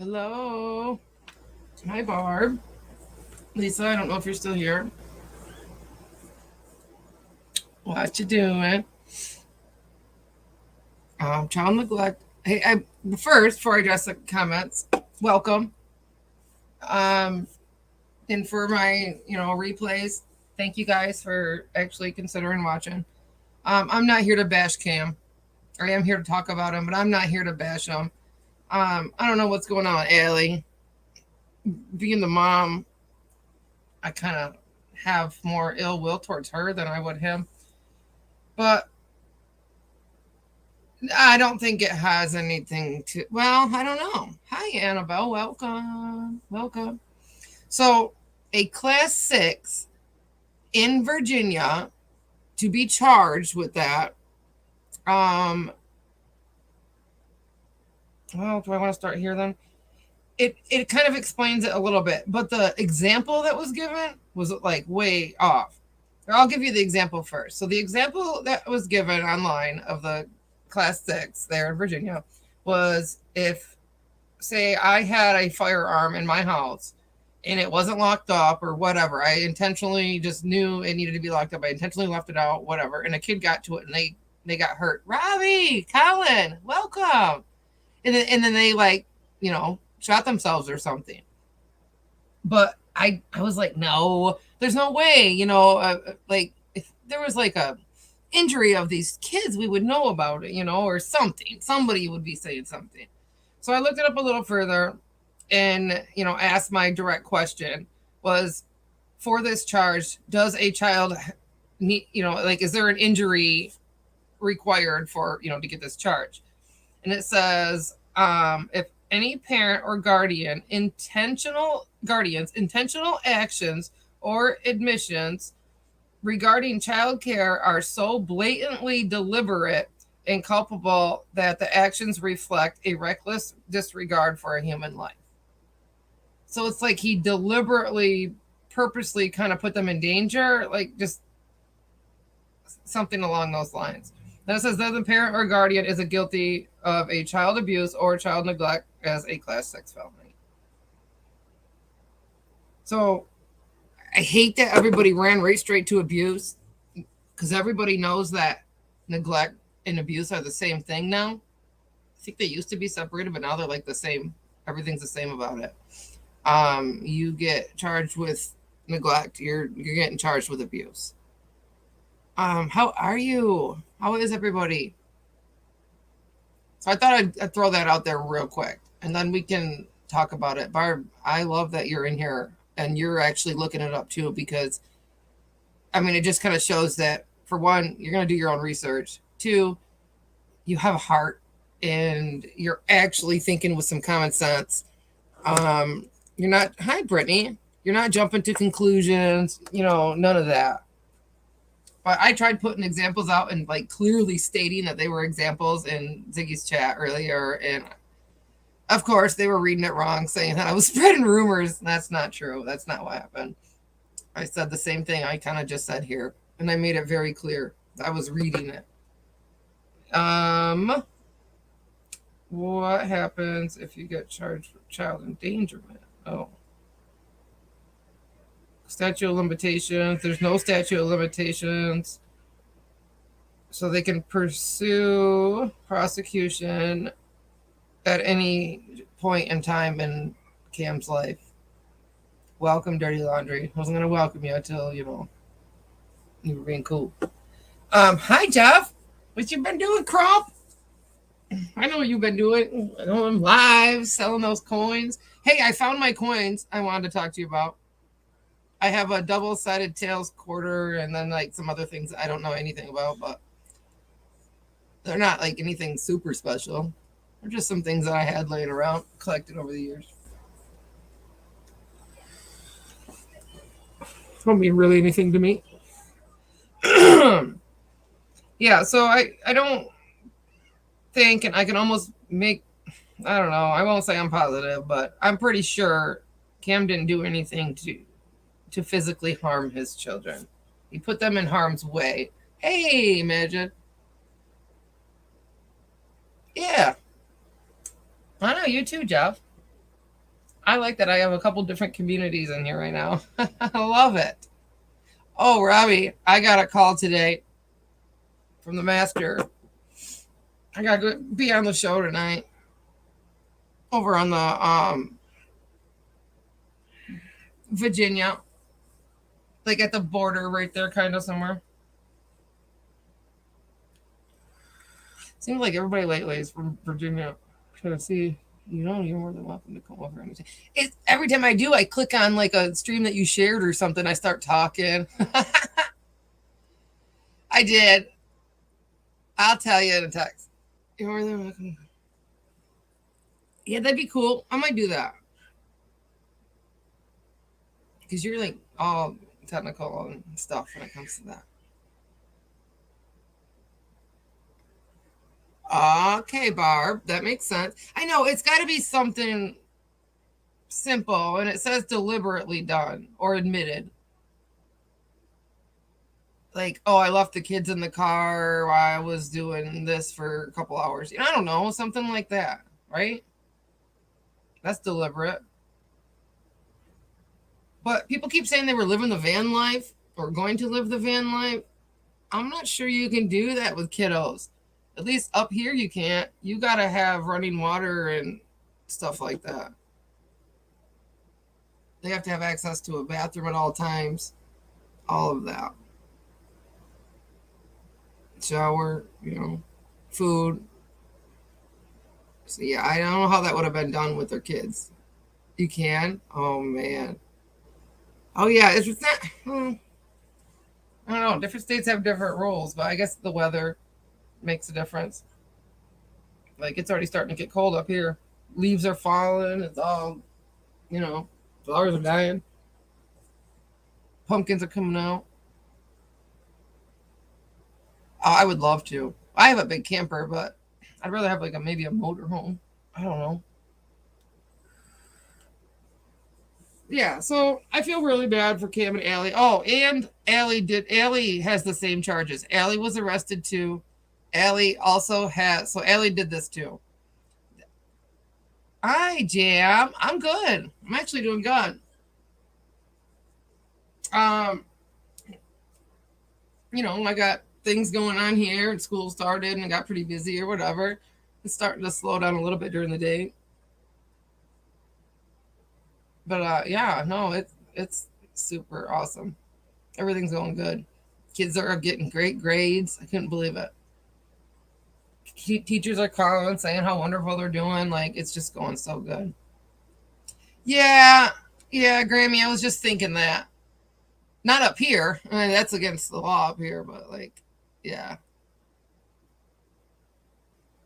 Hello. Hi, Barb. Lisa, I don't know if you're still here. What you doing? Child neglect. Hey, first, before I address the comments, welcome. Um, and for my, replays, thank you guys for actually considering watching. I'm not here to bash Cam. I am here to talk about him, but I'm not here to bash him. I don't know what's going on with Allie. Being the mom, I kind of have more ill will towards her than I would him. But I don't think it has anything to. Well, I don't know. Hi, Annabelle. Welcome. Welcome. So, a class six in Virginia to be charged with that. Well, do I want to start here then? It kind of explains it a little bit, but the example that was given was like way off. I'll give you the example first. So the example that was given online of the class six there in Virginia was if, say, I had a firearm in my house and it wasn't locked up or whatever. I intentionally just knew it needed to be locked up. I intentionally left it out, whatever. And a kid got to it and they got hurt. Robbie, Colin, welcome. And then they shot themselves or something. But I was like, no, there's no way, like if there was like a injury of these kids, we would know about it, or something. Somebody would be saying something. So I looked it up a little further and, asked my direct question was, for this charge, does a child need, is there an injury required for, to get this charge? And it says, if any parent or intentional actions or admissions regarding child care are so blatantly deliberate and culpable that the actions reflect a reckless disregard for a human life. So it's like he deliberately, purposely kind of put them in danger, like just something along those lines. Then it says that the parent or guardian is guilty of a child abuse or child neglect as a class 6 felony. So I hate that everybody ran right straight to abuse because everybody knows that neglect and abuse are the same thing now. I think they used to be separated, but now they're like the same. Everything's the same about it. You get charged with neglect, you're getting charged with abuse. How are you? How is everybody? So I thought I'd throw that out there real quick, and then we can talk about it. Barb, I love that you're in here and you're actually looking it up too, because it just kind of shows that, for one, you're going to do your own research. Two, you have a heart and you're actually thinking with some common sense. You're not, hi, Brittany. You're not jumping to conclusions, none of that. But I tried putting examples out and like clearly stating that they were examples in Ziggy's chat earlier. And of course, they were reading it wrong, saying that I was spreading rumors. That's not true. That's not what happened. I said the same thing I kind of just said here. And I made it very clear. I was reading it. What happens if you get charged with child endangerment? Oh. Statute of limitations. There's no statute of limitations. So they can pursue prosecution at any point in time in Cam's life. Welcome, Dirty Laundry. I wasn't going to welcome you until, you were being cool. Hi, Jeff. What you been doing, Crump? I know what you've been doing. I know I'm live, selling those coins. Hey, I found my coins I wanted to talk to you about. I have a double-sided tails quarter and then like some other things I don't know anything about, but they're not like anything super special. They're just some things that I had laying around, collected over the years. Don't mean really anything to me. Yeah, so I don't think, and I can almost make, I don't know, I won't say I'm positive, but I'm pretty sure Cam didn't do anything to physically harm his children. He put them in harm's way. Hey, imagine. Yeah. I know, you too, Jeff. I like that I have a couple different communities in here right now. I love it. Oh, Robbie, I got a call today from the master. I got to be on the show tonight over on the Virginia, like at the border right there, kind of somewhere. Seems like everybody lately is from Virginia, Tennessee. You know, you're more than welcome to come over anytime. Every time I do, I click on like a stream that you shared or something. I start talking. I did. I'll tell you in a text. You're more than welcome. Yeah, that'd be cool. I might do that because you're like all technical and stuff when it comes to that. Okay, Barb, that makes sense. I know it's got to be something simple, and it says deliberately done or admitted. Like, oh, I left the kids in the car while I was doing this for a couple hours. I don't know, something like that, right? That's deliberate. But people keep saying they were living the van life or going to live the van life. I'm not sure you can do that with kiddos. At least up here, you can't. You got to have running water and stuff like that. They have to have access to a bathroom at all times. All of that. Shower, food. So, yeah, I don't know how that would have been done with their kids. You can? Oh, man. Oh, yeah. It's not. I don't know. Different states have different rules, but I guess the weather makes a difference. Like, it's already starting to get cold up here. Leaves are falling. It's all, flowers are dying. Pumpkins are coming out. Oh, I would love to. I have a big camper, but I'd rather have like maybe a motor home. I don't know. Yeah, so I feel really bad for Cam and Allie. Oh, and Allie has the same charges. Allie was arrested too. Allie also has, so Allie did this too. Hi, Jam. I'm good. I'm actually doing good. Um, I got things going on here and school started and I got pretty busy or whatever. It's starting to slow down a little bit during the day. But yeah, no, it's super awesome. Everything's going good. Kids are getting great grades. I couldn't believe it. Teachers are calling saying how wonderful they're doing. Like it's just going so good. Yeah, yeah, Grammy. I was just thinking that. Not up here. I mean, that's against the law up here, but like, yeah,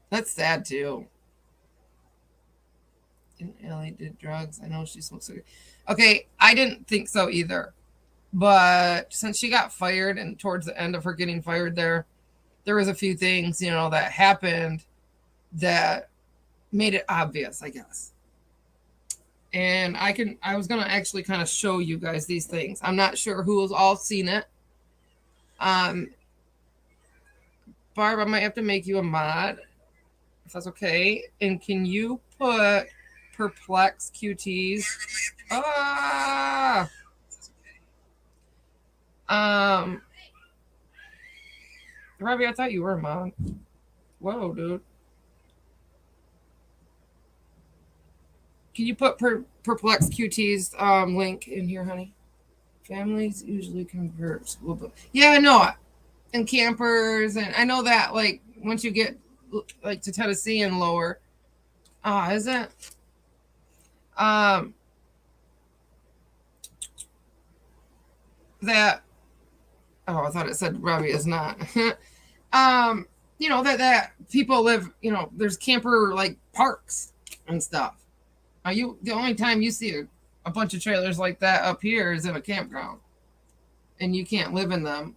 that's sad too. And Ellie did drugs. I know she smokes cigarettes. Okay, I didn't think so either. But since she got fired and towards the end of her getting fired there was a few things, that happened that made it obvious, I guess. And I was gonna actually kind of show you guys these things. I'm not sure who has all seen it. Um Barb, I might have to make you a mod, if that's okay. And can you put perplex QTs? Ah um Robbie, I thought you were a mod. Whoa, dude. Can you put perplex QT's link in here, honey? Families usually convert school book. Yeah, I know. And campers, and I know that like once you get like to Tennessee and lower, is it? Um, that. Oh, I thought it said Robbie is not. That people live. There's camper like parks and stuff. The only time you see a bunch of trailers like that up here is in a campground, and you can't live in them.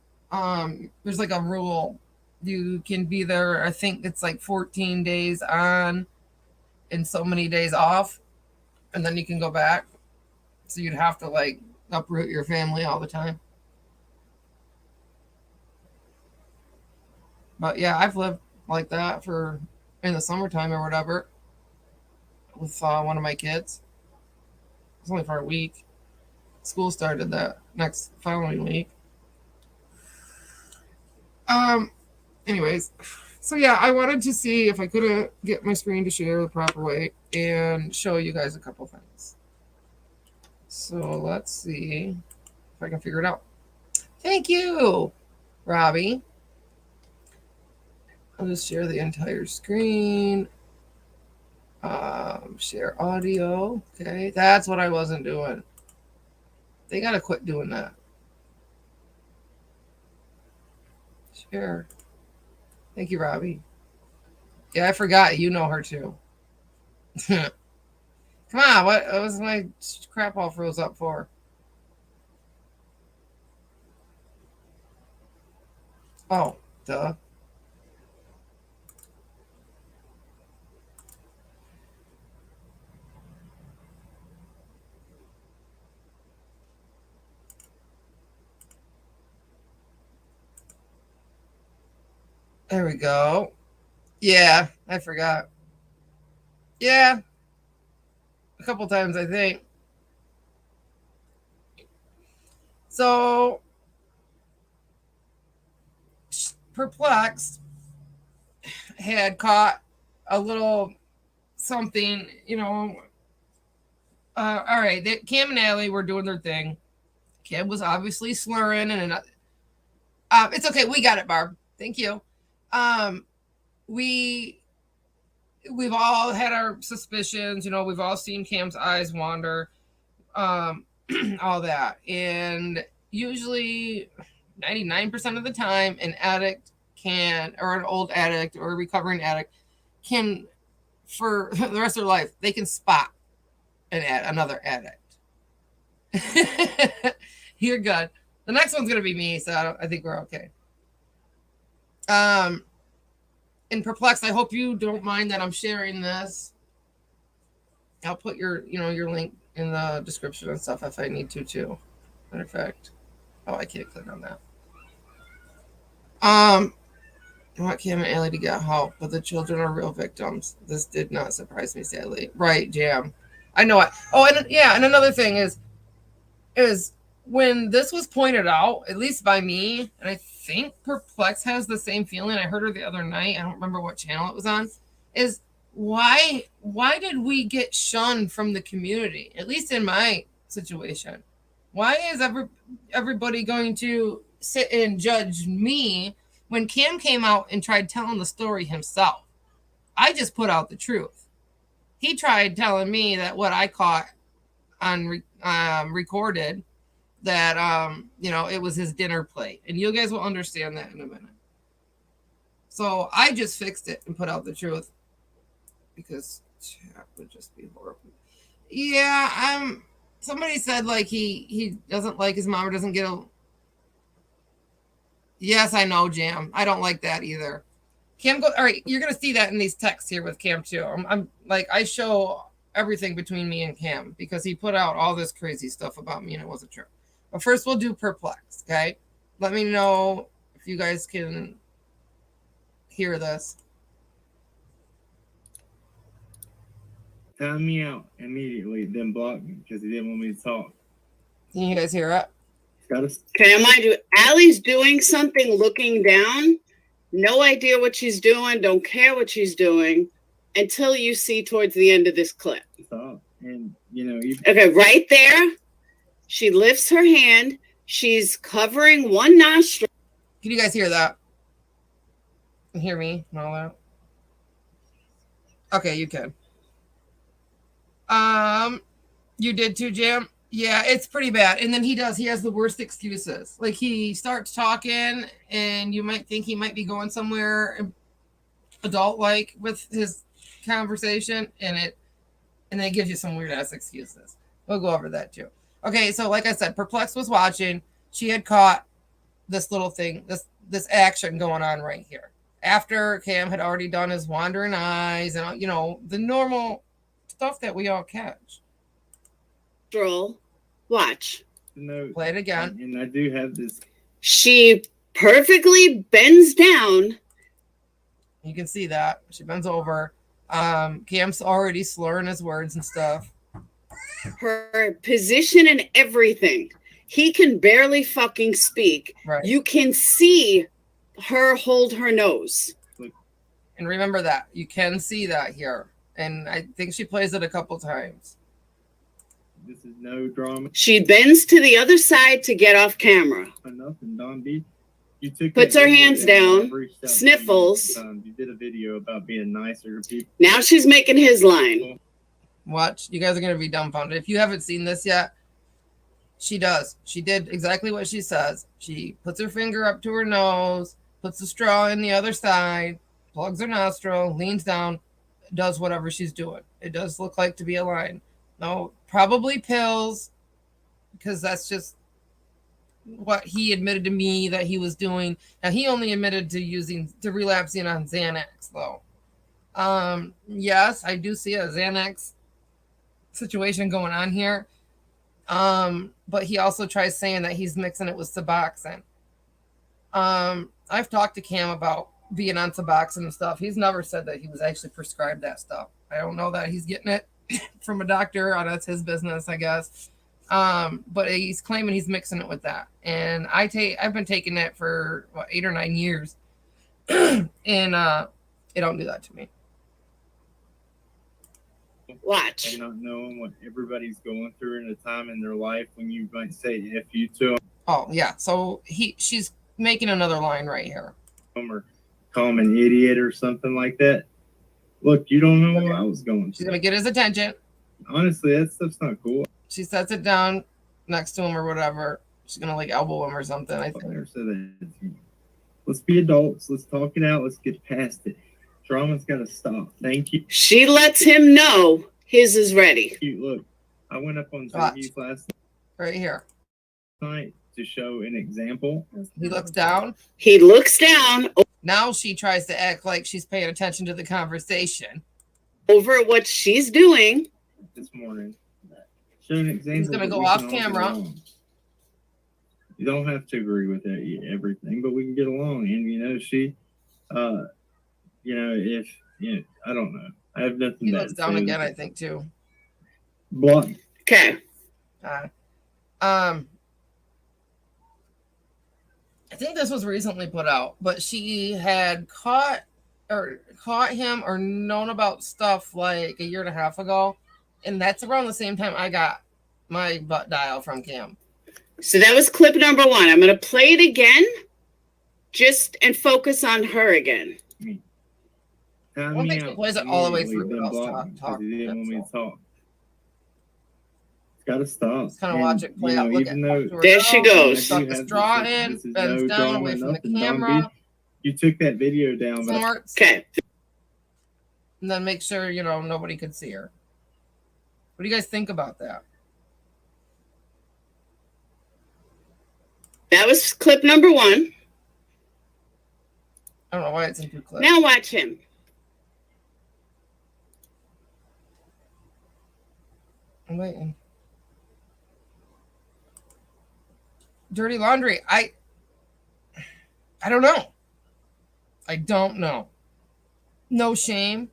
There's like a rule. You can be there. I think it's like 14 days on and so many days off, and then you can go back. So you'd have to like uproot your family all the time. But yeah, I've lived like that for in the summertime or whatever with one of my kids. It's only for a week. School started that next following week. Anyways, so yeah, I wanted to see if I could get my screen to share the proper way and show you guys a couple things. So let's see if I can figure it out. Thank you, Robbie. I'll just share the entire screen. Share audio. Okay, that's what I wasn't doing. They gotta quit doing that. Share. Thank you, Robbie. Yeah, I forgot. You know her too. Come on, what was my crap all froze up for? Oh, duh. There we go. Yeah, I forgot. Yeah, a couple times, I think. So, Perplexed had caught a little something, all right, Cam and Allie were doing their thing. Cam was obviously slurring, and it's okay. We got it, Barb. Thank you. We've all had our suspicions. We've all seen Cam's eyes wander, all that, and usually 99% of the time, an addict or an old addict or a recovering addict can, for the rest of their life, they can spot another addict. You're good. The next one's gonna be me, so I think we're okay. In Perplexed, I hope you don't mind that I'm sharing this. I'll put your link in the description and stuff if I need to too. Matter of fact, I can't click on that. I want Cam and Allie to get help, but the children are real victims. This did not surprise me, sadly. Right, Jam. I know it. Oh, and another thing is when this was pointed out, at least by me, and I think Perplex has the same feeling. I heard her the other night. I don't remember what channel it was on. Is why did we get shunned from the community? At least in my situation, why is everybody going to sit and judge me when Cam came out and tried telling the story himself? I just put out the truth. He tried telling me that what I caught on recorded, that it was his dinner plate, and you guys will understand that in a minute. So I just fixed it and put out the truth because chat would just be horrible. Yeah, somebody said like he doesn't like his mom or doesn't get a. Yes, I know, Jam. I don't like that either. Cam, all right, you're gonna see that in these texts here with Cam too. I'm like, I show everything between me and Cam because he put out all this crazy stuff about me and it wasn't true. But first we'll do Perplex, okay? Let me know if you guys can hear this. Time me out immediately, then block me because he didn't want me to talk. Can you guys hear it? Okay, I mind you, Allie's doing something, looking down. No idea what she's doing. Don't care what she's doing until you see towards the end of this clip. And okay, right there, she lifts her hand. She's covering one nostril. Can you guys hear that? Can you hear me and all that? Okay, you can. You did too, Jam? Yeah, it's pretty bad. And then he has the worst excuses. Like he starts talking and you might think he might be going somewhere adult-like with his conversation, and then it gives you some weird-ass excuses. We'll go over that too. Okay, so like I said, Perplex was watching. She had caught this little thing, this action going on right here. After Cam had already done his wandering eyes and, the normal stuff that we all catch. Watch. No, play it again. And I do have this. She perfectly bends down. You can see that. She bends over. Cam's already slurring his words and stuff. her position and everything. He can barely fucking speak. Right. You can see her hold her nose. And remember that. You can see that here. And I think she plays it a couple times. This is no drama. She bends to the other side to get off camera. Nothing, Don B. You took Puts that her video hands I've down, reached out to you sniffles. multiple times. You did a video about being nicer to people. Now she's making his line. Watch. You guys are going to be dumbfounded. If you haven't seen this yet, she does. She did exactly what she says. She puts her finger up to her nose, puts the straw in the other side, plugs her nostril, leans down, does whatever she's doing. It does look like to be a line. No, probably pills, because that's just what he admitted to me that he was doing. Now, he only admitted to relapsing on Xanax, though. Yes, I do see a Xanax situation going on here. But he also tries saying that he's mixing it with Suboxone. I've talked to Cam about being on Suboxone and stuff. He's never said that he was actually prescribed that stuff. I don't know that he's getting it from a doctor. That's his business, I guess. But he's claiming he's mixing it with that. And I've been taking it for 8 or 9 years. And it don't do that to me. Watch. And not knowing what everybody's going through in a time in their life when you might say F you to Oh, yeah. So she's making another line right here. them or call him an idiot or something like that. Look, you don't know what I was going She's through. going to get his attention. Honestly, that stuff's not cool. She sets it down next to him or whatever. She's going to like elbow him or something, I I think. never said that to you. Let's be adults. Let's talk it out. Let's get past it. Drama's got to stop. Thank you. She lets him know his is ready. Look, I went up on Watch. TV last Right here. night to show an example. He looks down. He looks down Now she tries to act like she's paying attention to the conversation. over what she's doing. This morning. Show an example. gonna that go we off can all get camera. along. You don't have to agree with everything, but we can get along. And she, if I don't know. I have nothing. He bad looks to down say. again, I think, too. Block. Okay. I think this was recently put out, but she had caught him or known about stuff like a year and a half ago, and that's around the same time I got my butt dial from Cam. So that was clip number 1. I'm going to play it again and focus on her again. I don't think she plays it all the way through, but I'll talk. He didn't want me to talk. It's got to stop. Just kind of watch it play out. Look at There she goes. Stuck the straw in, bends down away from the camera. You took that video down, but Snorts, Okay. and then make sure nobody could see her. What do you guys think about that? That was clip number 1. I don't know why it's in 2 clips. Now watch him. I'm waiting. Dirty laundry. I don't know. I don't know. No shame.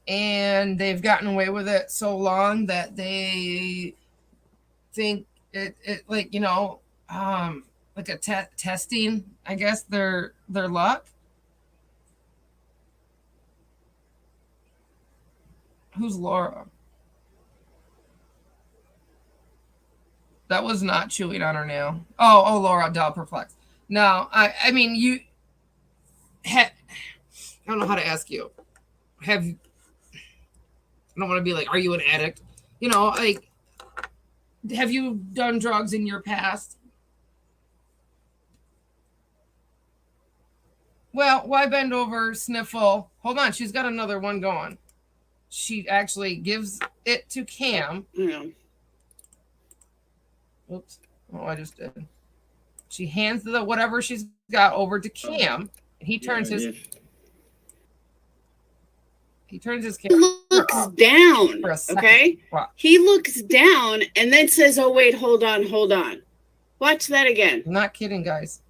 And they've gotten away with it so long that they think it like a testing, I guess, their luck. Who's Laura? That was not chewing on her nail. Oh, Laura, duh, perplexed. No, I mean, I don't know how to ask you. I don't want to be like, are you an addict? Like, have you done drugs in your past? Well, why bend over, sniffle? Hold on, she's got another one going. She actually gives it to Cam. Yeah. Oops. Oh, I just did. She hands the whatever she's got over to Cam. And he turns his camera. He looks down. For a second. Okay. Watch. He looks down and then says, "Oh wait, hold on. Watch that again." I'm not kidding, guys.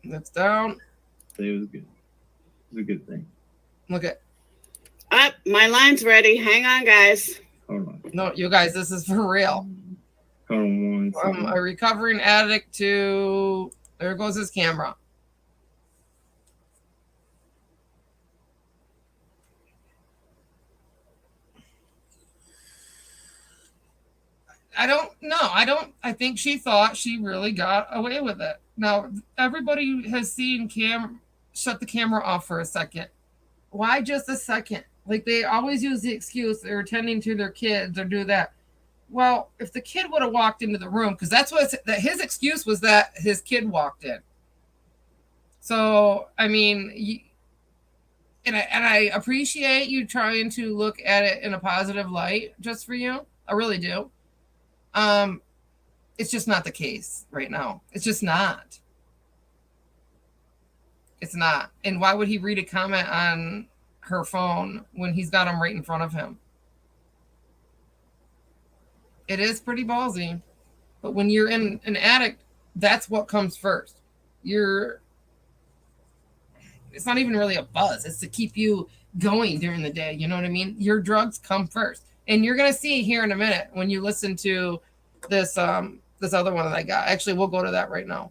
That's down. it was good. It was a good thing. Look at. Up, my line's ready. Hang on, guys. All No, you guys, this is for real. Hold on one From second. a recovering addict to there goes his camera. I don't know. I think she thought she really got away with it. Now, everybody has seen Cam shut the camera off for a second. Why just a second? Like, they always use the excuse they're attending to their kids or do that. Well, if the kid would have walked into the room, because that's what that his excuse was that his kid walked in. So, I mean, and I appreciate you trying to look at it in a positive light, just for you. I really do. Um, it's just not the case right now. It's just not. It's not. And why would he read a comment on her phone when he's got him right in front of him? It is pretty ballsy. But when you're in an addict, that's what comes first. It's not even really a buzz. It's to keep you going during the day. You know what I mean? Your drugs come first. And you're gonna see here in a minute when you listen to this this other one that I got. Actually, we'll go to that right now.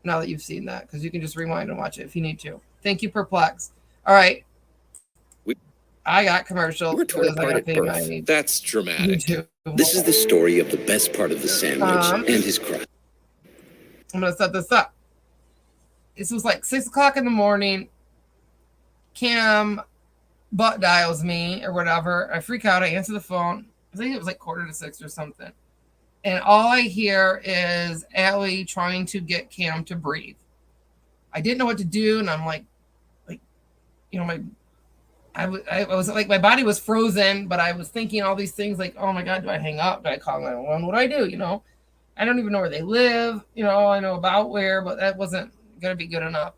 Now that you've seen that, because you can just rewind and watch it if you need to. Thank you, Perplex. All right. I got commercial. We're torn apart at birth. That's dramatic. This is the story of the best part of the sandwich and his cry. I'm going to set this up. This was like 6 o'clock in the morning. Cam butt dials me or whatever. I freak out. I answer the phone. I think it was like 5:45 or something. And all I hear is Allie trying to get Cam to breathe. I didn't know what to do. And I'm like, you know, I was like, my body was frozen, but I was thinking all these things like, oh my God, do I hang up? Do I call 911? What do I do? You know, I don't even know where they live. You know, I know about where, but that wasn't going to be good enough.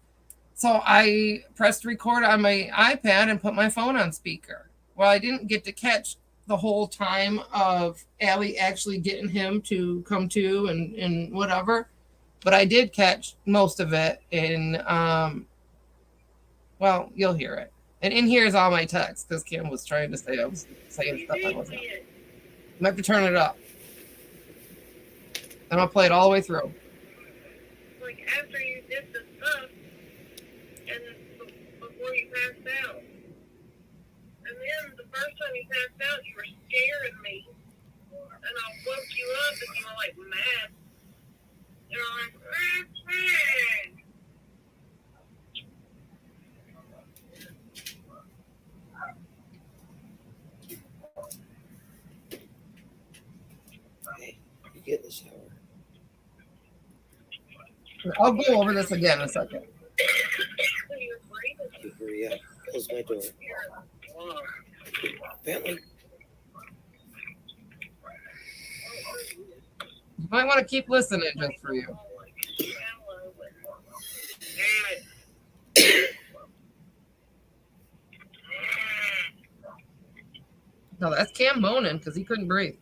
So I pressed record on my iPad and put my phone on speaker. Well, I didn't get to catch the whole time of Allie actually getting him to come to and whatever, but I did catch most of it. And well, you'll hear it. And in here is all my texts because Kim was trying to say I was saying stuff I wasn't. I might have to turn it up. And I'll play it all the way through. Like after you did the stuff and before you passed out. And then the first time you passed out, you were scaring me. And I woke you up and you were like mad. You were like, Hey, you get in the shower. I'll go over this again in a second. You hurry up. Close my door. Bentley. You might want to keep listening just for you. No, that's Cam moaning because he couldn't breathe.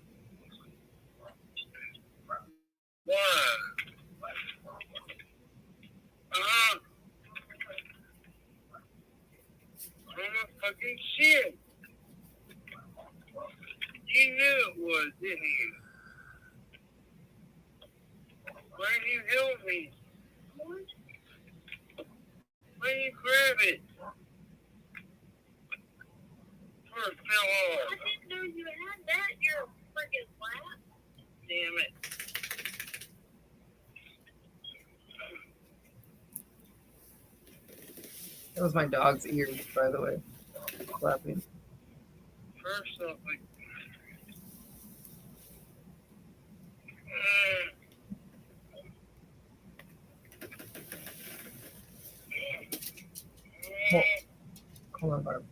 fucking shit. You knew it was, didn't you? Why didn't you help me? Why didn't you grab it? Before it fell off. I didn't know you had that in your freaking lap. Damn it. That was my dog's ears, by the way. Clapping. First off, like, Hold on, Barb.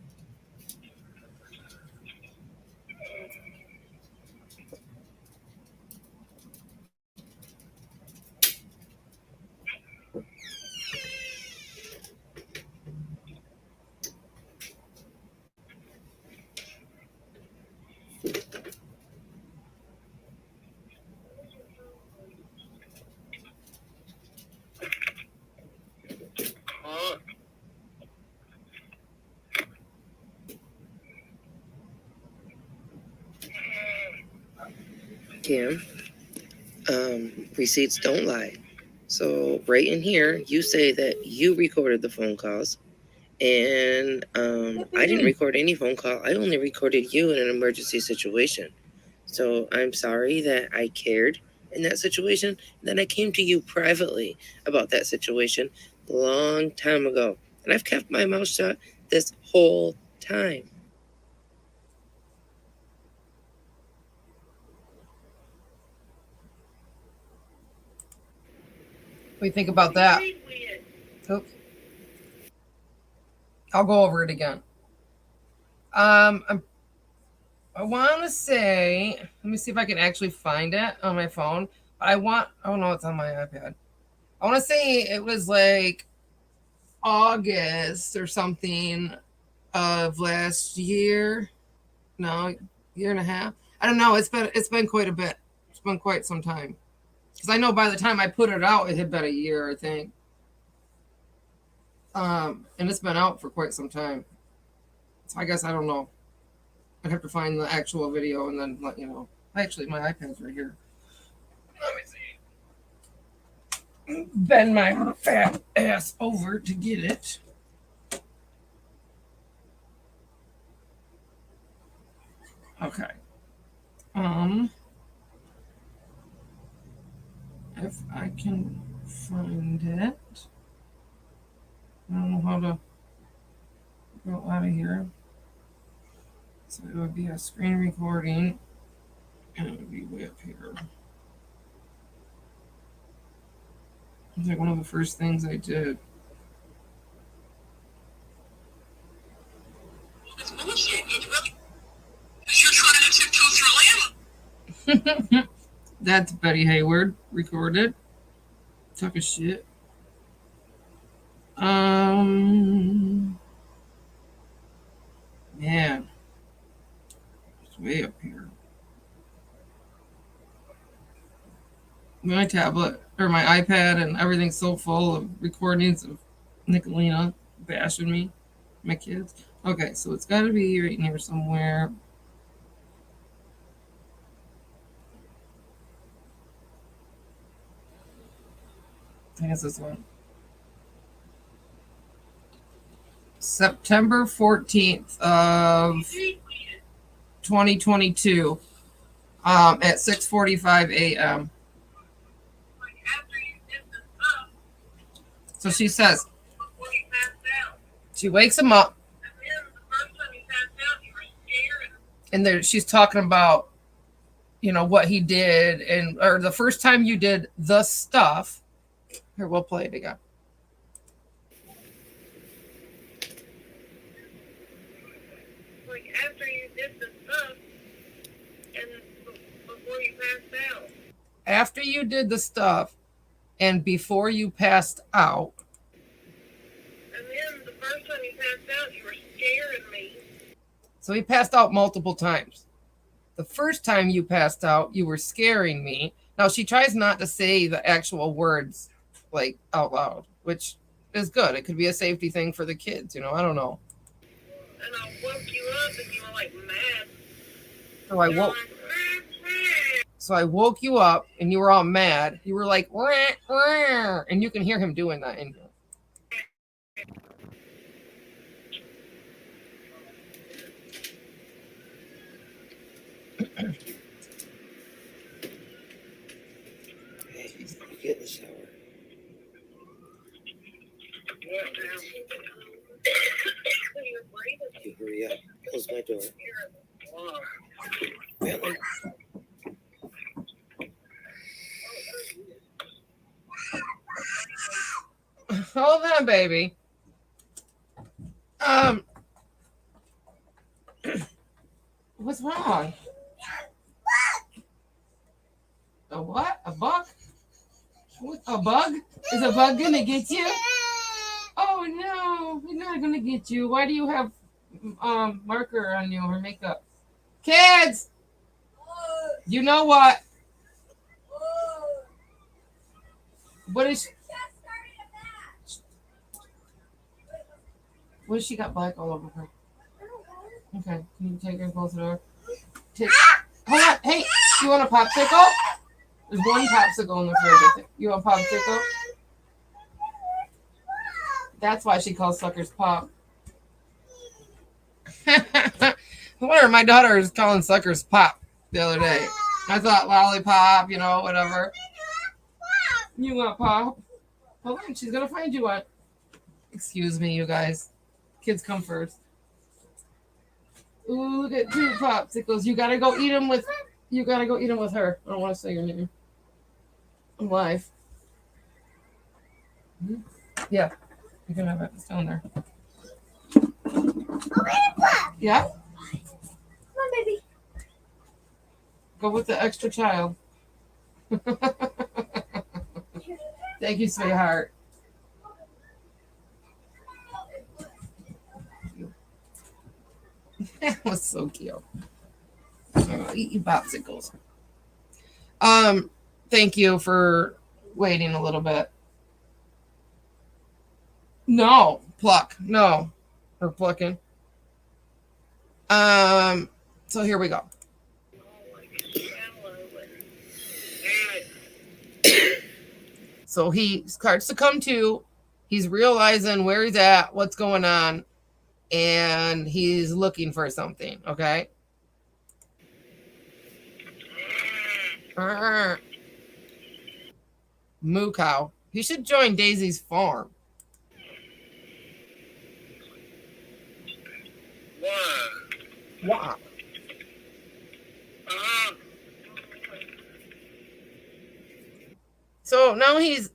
Kim, receipts don't lie. So right in here, you say that you recorded the phone calls, and I didn't record any phone call. I only recorded you in an emergency situation. So I'm sorry that I cared in that situation. Then I came to you privately about that situation a long time ago, and I've kept my mouth shut this whole time. What do you think about that? Oops. I'll go over it again. I want to say, let me see if I can actually find it on my phone. Oh no, it's on my iPad. I want to say it was like August or something of last year. No, year and a half. I don't know. It's been quite a bit. It's been quite some time. Because I know by the time I put it out, it had been a year, I think. And it's been out for quite some time. So I guess I don't know. I'd have to find the actual video and then let you know. Actually, my iPad's right here. Let me see. Bend my fat ass over to get it. Okay. If I can find it. I don't know how to go out of here. So it would be a screen recording, and it would be way up here. It's like one of the first things I did. It's bullshit. It's really because you're trying to tiptoe through land. That's Betty Hayward recorded. Talk a shit. Man. It's way up here. My tablet or my iPad and everything's so full of recordings of Nicolina bashing me, my kids. Okay, so it's got to be right in here somewhere. I guess this one. September 14th of 2022 at 6:45 a.m. So she says, she wakes him up, and there she's talking about, you know, what he did, and or the first time you did the stuff. Here, we'll play it again. Like after you did the stuff and before you passed out. After you did the stuff and before you passed out. And then the first time you passed out, you were scaring me. So he passed out multiple times. The first time you passed out, you were scaring me. Now she tries not to say the actual words like out loud, which is good. It could be a safety thing for the kids, you know. I don't know. And I woke you up and you were like mad. So I woke you up and you were all mad. You were like, wah, wah, and you can hear him doing that in here. Hey, you get in the shower. You hurry up. Close my door. Really? Hold on, baby. What's wrong? A what? A bug? What, a bug? Is a bug gonna get you? Oh no, he's not gonna get you. Why do you have marker on you or makeup? Kids! You know what? What is what has she got black all over her? Okay, can you take her and close the door? Hold on, hey! You want a popsicle? There's one popsicle in the fridge, I think. You want a popsicle? That's why she calls suckers pop. I wonder, my daughter is calling suckers pop the other day. I thought lollipop, you know, whatever. You want pop? Hold on, she's gonna find you one. Excuse me, you guys. Kids come first. Ooh, look at 2 popsicles. You gotta go eat them with. You gotta go eat them with her. I don't want to say your name. I'm live. Yeah, you can have it. It's down there. Yeah. Come on, baby. Go with the extra child. Thank you, sweetheart. That was so cute. Eat your popsicles. Thank you for waiting a little bit. No, pluck. No. Or plucking. So here we go. So he starts to come to. He's realizing where he's at, what's going on, and he's looking for something, okay? Moo cow. He should join Daisy's farm. Why? So now he's,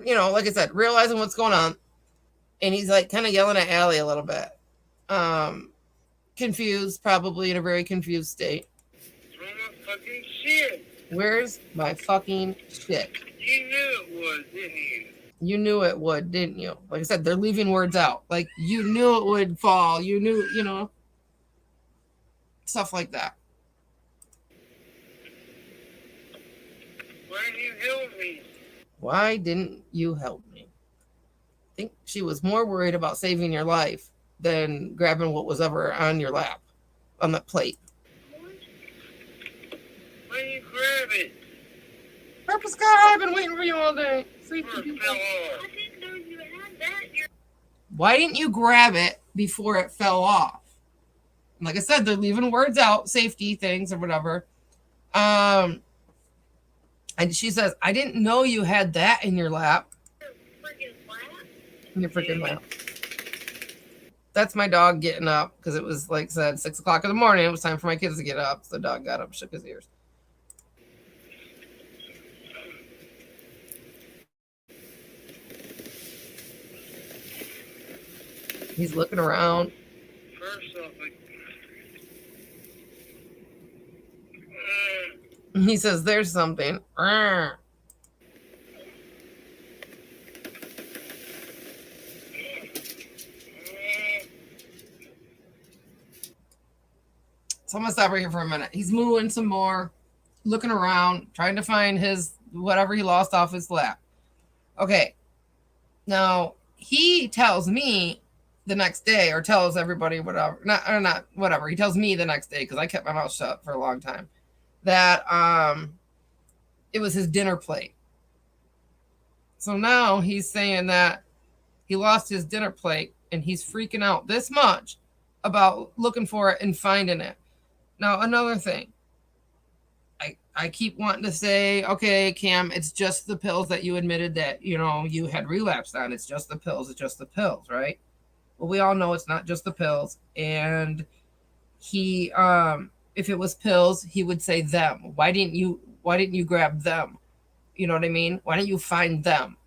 you know, like I said, realizing what's going on. And he's like kind of yelling at Allie a little bit. Confused, probably in a very confused state. Fucking shit. Where's my fucking shit? You knew it was, didn't you? You knew it would, didn't you? Like I said, they're leaving words out. Like, you knew it would fall. You knew, you know, stuff like that. Why didn't you help me? Why didn't you help me? I think she was more worried about saving your life than grabbing what was ever on your lap, on that plate. Why didn't you grab it? Purple Sky, I've been waiting for you all day. It fell off. I didn't know you had that. Why didn't you grab it before it fell off? Like I said, they're leaving words out, safety things or whatever. And she says, I didn't know you had that in your lap. In your freaking lap. That's my dog getting up because it was, like I said, 6 o'clock in the morning. It was time for my kids to get up. So the dog got up, shook his ears. He's looking around. First off, He says, there's something. So I'm going to stop right here for a minute. He's mooing some more, looking around, trying to find his whatever he lost off his lap. Okay. Now, he tells me the next day, or tells everybody whatever, not whatever. He tells me the next day, because I kept my mouth shut for a long time, that it was his dinner plate. So now he's saying that he lost his dinner plate and he's freaking out this much about looking for it and finding it. Now, another thing, I keep wanting to say, okay, Cam, it's just the pills that you admitted that, you know, you had relapsed on. It's just the pills. It's just the pills, right? Well, we all know it's not just the pills. And he, if it was pills, he would say them. Why didn't you grab them? You know what I mean? Why don't you find them?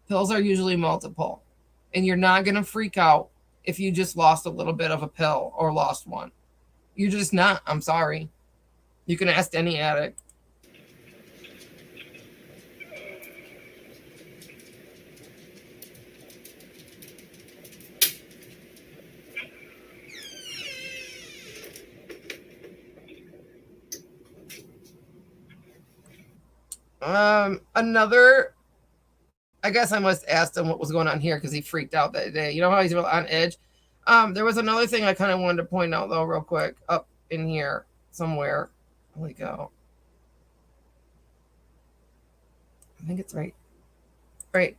Pills are usually multiple. And you're not going to freak out if you just lost a little bit of a pill or lost one. You're just not. I'm sorry. You can ask any addict. Another, I guess I must ask him what was going on here because he freaked out that day. You know how he's real on edge? There was another thing I kind of wanted to point out though, real quick, up in here somewhere. Holy cow. I think it's right. Right.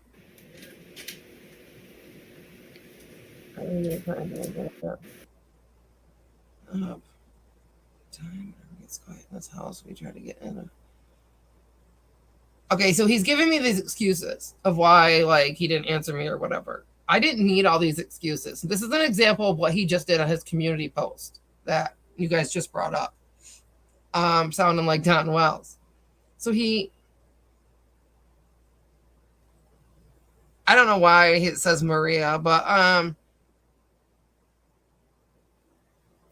Time gets quiet in this house. We try to get in Okay, so he's giving me these excuses of why, like, he didn't answer me or whatever. I didn't need all these excuses. This is an example of what he just did on his community post that you guys just brought up. Sounding like Don Wells. So I don't know why it says Maria, but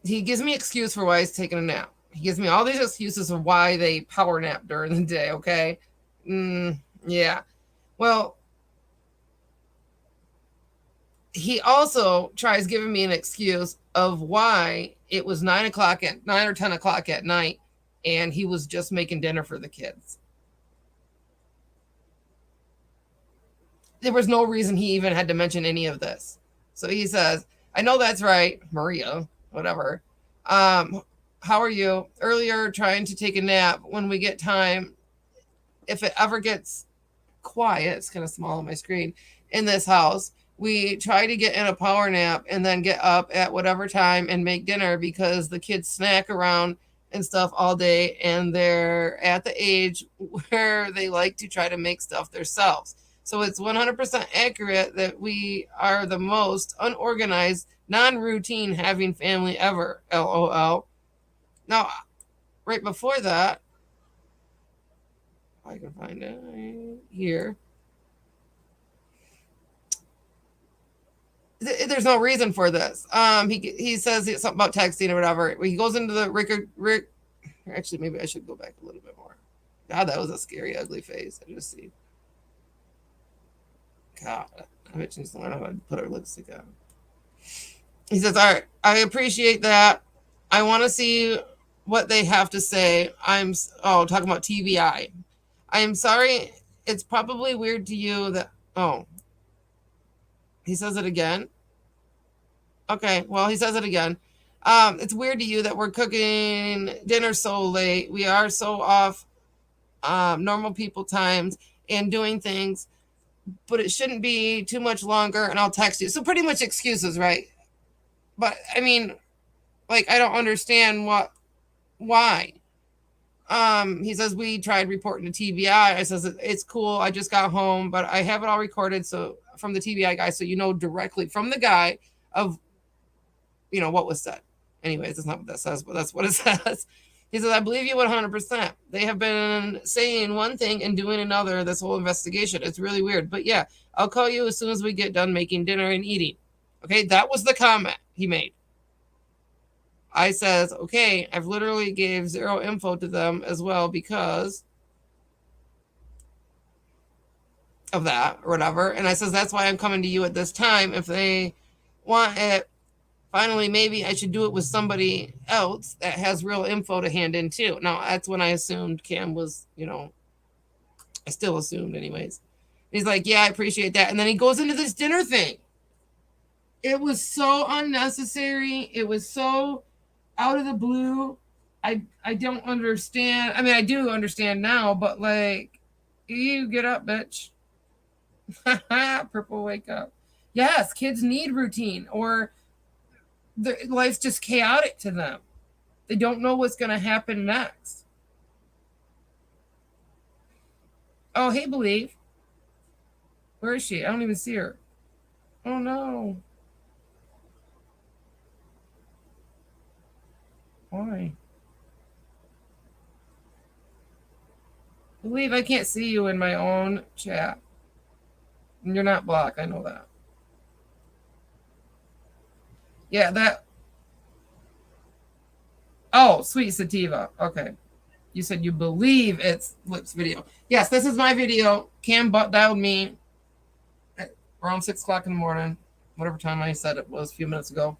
he gives me excuse for why he's taking a nap. He gives me all these excuses of why they power nap during the day, okay? Yeah. Well, he also tries giving me an excuse of why it was 9 or 10 o'clock at night and he was just making dinner for the kids. There was no reason he even had to mention any of this. So he says, I know that's right, Maria, whatever. How are you? Earlier trying to take a nap when we get time. If it ever gets quiet, it's kind of small on my screen, in this house, we try to get in a power nap and then get up at whatever time and make dinner because the kids snack around and stuff all day and they're at the age where they like to try to make stuff themselves. So it's 100% accurate that we are the most unorganized, non-routine having family ever, LOL. Now, right before that, I can find it right here. There's no reason for this. He says something about texting or whatever. He goes into the Rick. Actually, maybe I should go back a little bit more. God, that was a scary, ugly face. I just see. God, I bet she's learning how to put her lipstick on. He says, all right, I appreciate that. I want to see what they have to say. Talking about TBI. I am sorry. It's probably weird to you that, he says it again. Okay, well, he says it again. It's weird to you that we're cooking dinner so late. We are so off normal people times and doing things, but it shouldn't be too much longer and I'll text you. So pretty much excuses, right? But I mean, like, I don't understand why. He says we tried reporting to TBI. I says it's cool. I just got home, but I have it all recorded. So from the TBI guy, so you know directly from the guy of, what was said. Anyways, that's not what that says, but that's what it says. He says, I believe you 100%. They have been saying one thing and doing another this whole investigation. It's really weird. But yeah, I'll call you as soon as we get done making dinner and eating. Okay, that was the comment he made. I says, okay, I've literally gave zero info to them as well because of that or whatever. And I says, that's why I'm coming to you at this time. If they want it, finally, maybe I should do it with somebody else that has real info to hand in too. Now, that's when I assumed Cam was, I still assumed anyways. He's like, yeah, I appreciate that. And then he goes into this dinner thing. It was so unnecessary. It was so out of the blue. I don't understand. I mean, I do understand now, but like, you get up, bitch. Purple, wake up. Yes, kids need routine or life's just chaotic to them. They don't know what's going to happen next. Oh, hey, Believe. Where is she? I don't even see her. Oh, no. Why? Believe I can't see you in my own chat. And you're not blocked. I know that. Yeah, that. Oh, sweet sativa. Okay. You said you believe it's Lips video. Yes, this is my video. Cam dialed me at around 6 o'clock in the morning, whatever time I said it was a few minutes ago.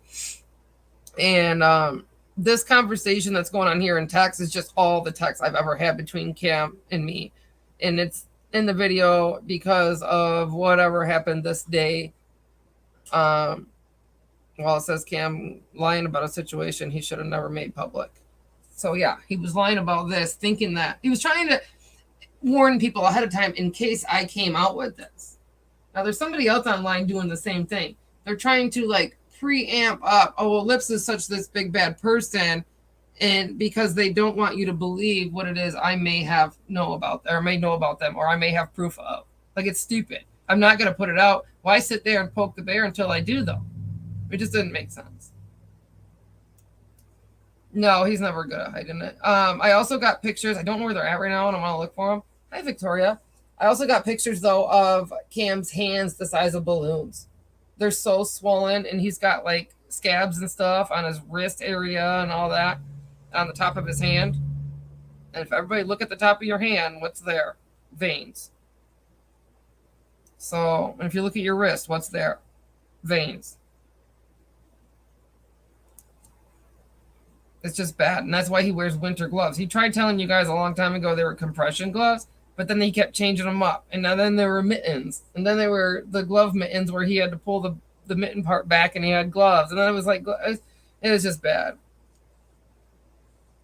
And this conversation that's going on here in text is just all the text I've ever had between Cam and me. And it's in the video because of whatever happened this day. Well, it says Cam lying about a situation he should have never made public. So yeah, he was lying about this, thinking that he was trying to warn people ahead of time in case I came out with this. Now there's somebody else online doing the same thing. They're trying to like preamp up, oh well, Lips is such this big bad person, and because they don't want you to believe what it is I may know about them, or I may have proof of. Like, it's stupid. I'm not gonna put it out. Why sit there and poke the bear until I do, though? It just didn't make sense. No, he's never good at hiding it. I also got pictures. I don't know where they're at right now, and I want to look for them. Hi, Victoria. I also got pictures, though, of Cam's hands the size of balloons. They're so swollen, and he's got, like, scabs and stuff on his wrist area and all that on the top of his hand. And if everybody look at the top of your hand, what's there? Veins. So, if you look at your wrist, what's there? Veins. It's just bad, and that's why he wears winter gloves. He tried telling you guys a long time ago they were compression gloves, but then he kept changing them up. And now then there were mittens, and then there were the glove mittens where he had to pull the mitten part back and he had gloves. And then it was like, it was just bad.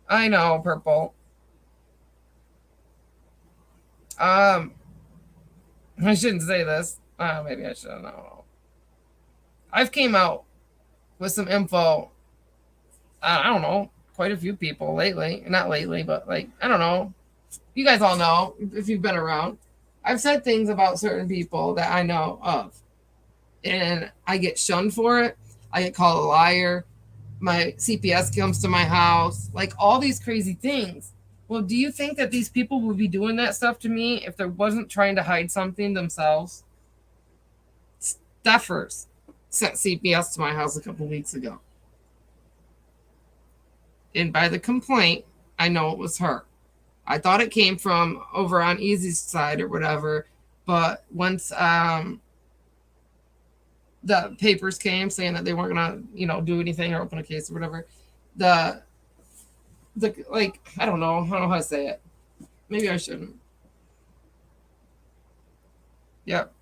I know, Purple. I shouldn't say this. Maybe I should. I don't know. I've came out with some info. I don't know, quite a few people lately. Not lately, but like, I don't know. You guys all know if you've been around. I've said things about certain people that I know of. And I get shunned for it. I get called a liar. My CPS comes to my house. Like, all these crazy things. Well, do you think that these people would be doing that stuff to me if they wasn't trying to hide something themselves? Stuffers sent CPS to my house a couple weeks ago. And by the complaint, I know it was her. I thought it came from over on Easy's side or whatever. But once the papers came saying that they weren't gonna, do anything or open a case or whatever, the like, I don't know how to say it. Maybe I shouldn't. Yep.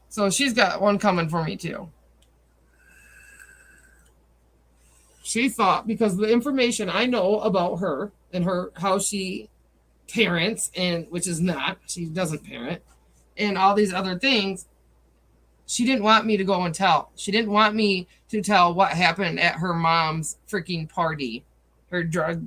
So she's got one coming for me too. She thought, because the information I know about her and how she parents, and which is not, she doesn't parent, and all these other things, she didn't want me to go and tell. She didn't want me to tell what happened at her mom's freaking party, her drug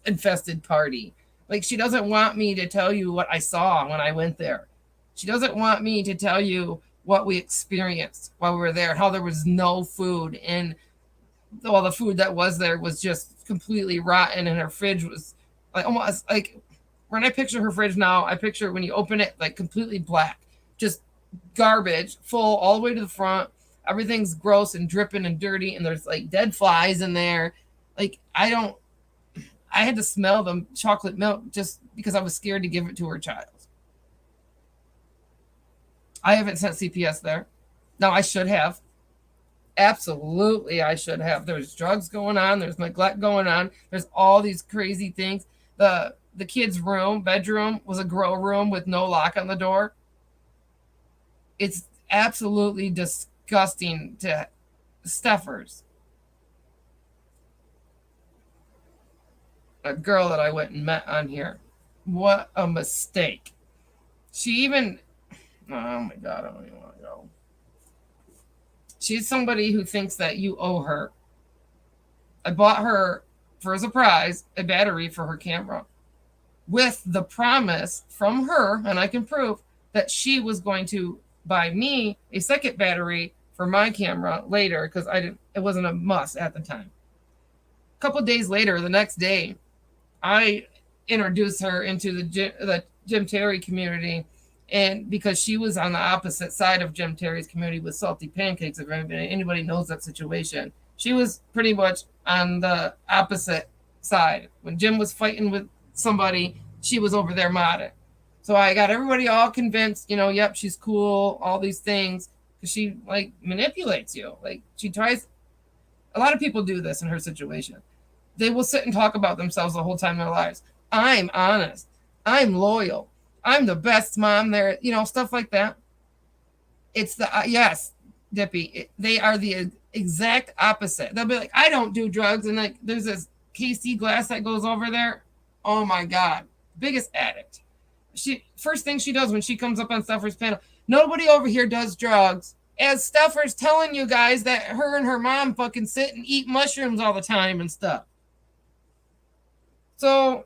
infested party. Like, she doesn't want me to tell you what I saw when I went there. She doesn't want me to tell you what we experienced while we were there, how there was no food, and all the food that was there was just completely rotten, and her fridge was like, almost like, when I picture her fridge now, I picture when you open it, like, completely black, just garbage, full all the way to the front. Everything's gross and dripping and dirty, and there's like dead flies in there. Like, I had to smell the chocolate milk just because I was scared to give it to her child. I haven't sent CPS there. Now, I should have. Absolutely, I should have. There's drugs going on. There's neglect going on. There's all these crazy things. The kid's bedroom was a grow room with no lock on the door. It's absolutely disgusting to stuffers. A girl that I went and met on here. What a mistake. She even, oh my God, I don't even want to go. She's somebody who thinks that you owe her. I bought her, for a surprise, a battery for her camera with the promise from her, and I can prove, that she was going to buy me a second battery for my camera later, because it wasn't a must at the time. A couple of days later, the next day, I introduced her into the Jim Terry community, and because she was on the opposite side of Jim Terry's community with Salty Pancakes, if anybody knows that situation, she was pretty much on the opposite side. When Jim was fighting with somebody, she was over there modding. So I got everybody all convinced, yep, she's cool, all these things, because she like manipulates you. Like, she tries. A lot of people do this in her situation. They will sit and talk about themselves the whole time in their lives. I'm honest. I'm loyal. I'm the best mom there, stuff like that. It's yes, Dippy. They are the exact opposite. They'll be like, I don't do drugs. And like, there's this KC Glass that goes over there, oh my God, biggest addict. She first thing she does when she comes up on Stuffer's panel, nobody over here does drugs. As Stuffer's telling you guys that her and her mom fucking sit and eat mushrooms all the time and stuff. So,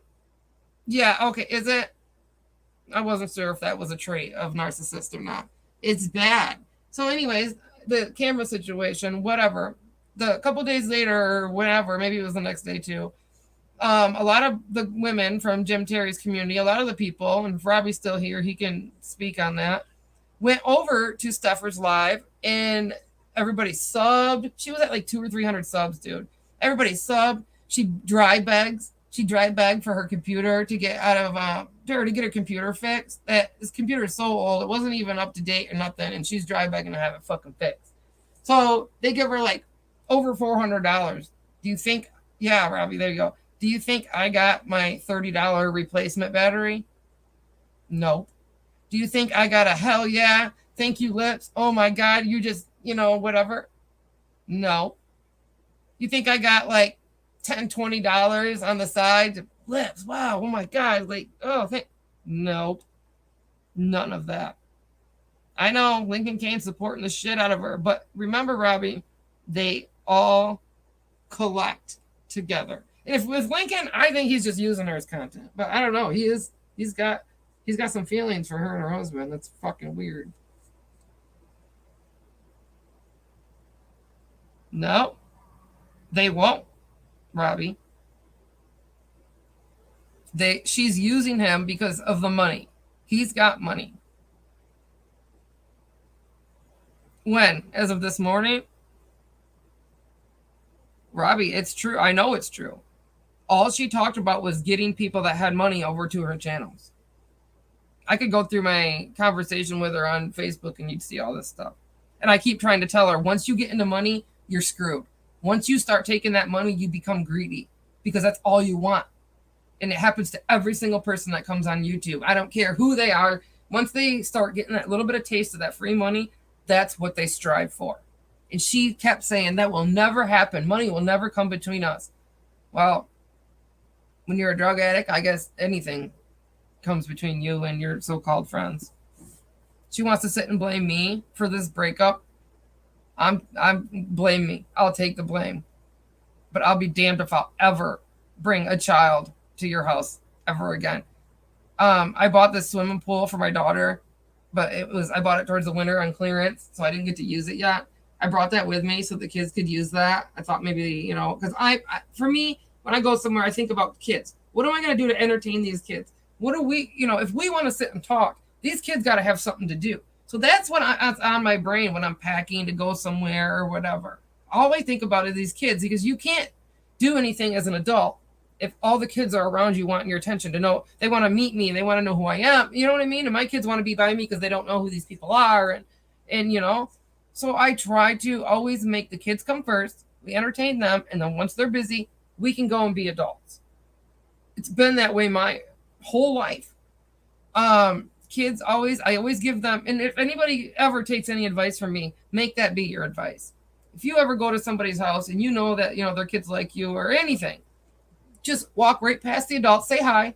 yeah, okay, is it? I wasn't sure if that was a trait of narcissist or not. It's bad. So, anyways, the camera situation, whatever. A couple days later or whatever, maybe it was the next day too. A lot of the women from Jim Terry's community, a lot of the people, and if Robbie's still here, he can speak on that, went over to Stuffer's Live and everybody subbed. She was at like 200 or 300 subs, dude. Everybody subbed. She dry bags. She dry bagged for her computer to get out of to get her computer fixed. That this computer is so old, it wasn't even up to date or nothing, and she's dry bagging to have it fucking fixed. So they give her like over $400. Do you think? Yeah, Robbie, there you go. Do you think I got my $30 replacement battery? No. Do you think I got a hell yeah? Thank you, lips. Oh my God, you just, whatever. No. You think I got like $10, $20 on the side? Lips. Wow. Oh my God. Like, oh, nope. None of that. I know Lincoln Kane's supporting the shit out of her, but remember, Robbie, they all collect together. And if with Lincoln, I think he's just using her as content. But I don't know. He's got some feelings for her and her husband. That's fucking weird. No, they won't, Robbie. She's using him because of the money. He's got money. When? As of this morning? Robbie, it's true. I know it's true. All she talked about was getting people that had money over to her channels. I could go through my conversation with her on Facebook and you'd see all this stuff. And I keep trying to tell her, once you get into money, you're screwed. Once you start taking that money, you become greedy because that's all you want. And it happens to every single person that comes on YouTube. I don't care who they are. Once they start getting that little bit of taste of that free money, that's what they strive for. And she kept saying that will never happen. Money will never come between us. Well, when you're a drug addict, I guess anything comes between you and your so-called friends. She wants to sit and blame me for this breakup. Blame me. I'll take the blame. But I'll be damned if I'll ever bring a child to your house ever again. I bought this swimming pool for my daughter, but I bought it towards the winter on clearance, so I didn't get to use it yet. I brought that with me so the kids could use that. I thought maybe, because for me, when I go somewhere, I think about kids. What am I going to do to entertain these kids? What do we, if we want to sit and talk, these kids got to have something to do. So that's what's on my brain when I'm packing to go somewhere or whatever. All I think about is these kids, because you can't do anything as an adult if all the kids are around you wanting your attention to know. They want to meet me and they want to know who I am. You know what I mean? And my kids want to be by me because they don't know who these people are. And so I try to always make the kids come first. We entertain them. And then once they're busy, we can go and be adults. It's been that way my whole life. Kids I always give them, and if anybody ever takes any advice from me, make that be your advice. If you ever go to somebody's house and you know that, their kids like you or anything, just walk right past the adults, say hi,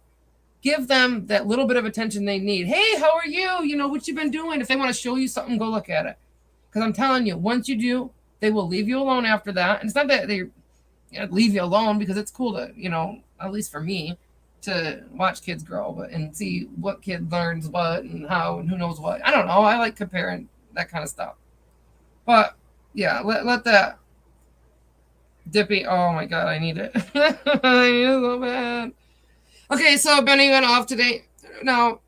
give them that little bit of attention they need. Hey, how are you? What you been doing? If they want to show you something, go look at it. Because I'm telling you, once you do, they will leave you alone after that. And it's not that they leave you alone, because it's cool to, at least for me, to watch kids grow and see what kid learns what and how and who knows what. I don't know. I like comparing that kind of stuff. But yeah, let that Dippy. Oh my God, I need it. I need it so bad. Okay, so Benny went off today. Now,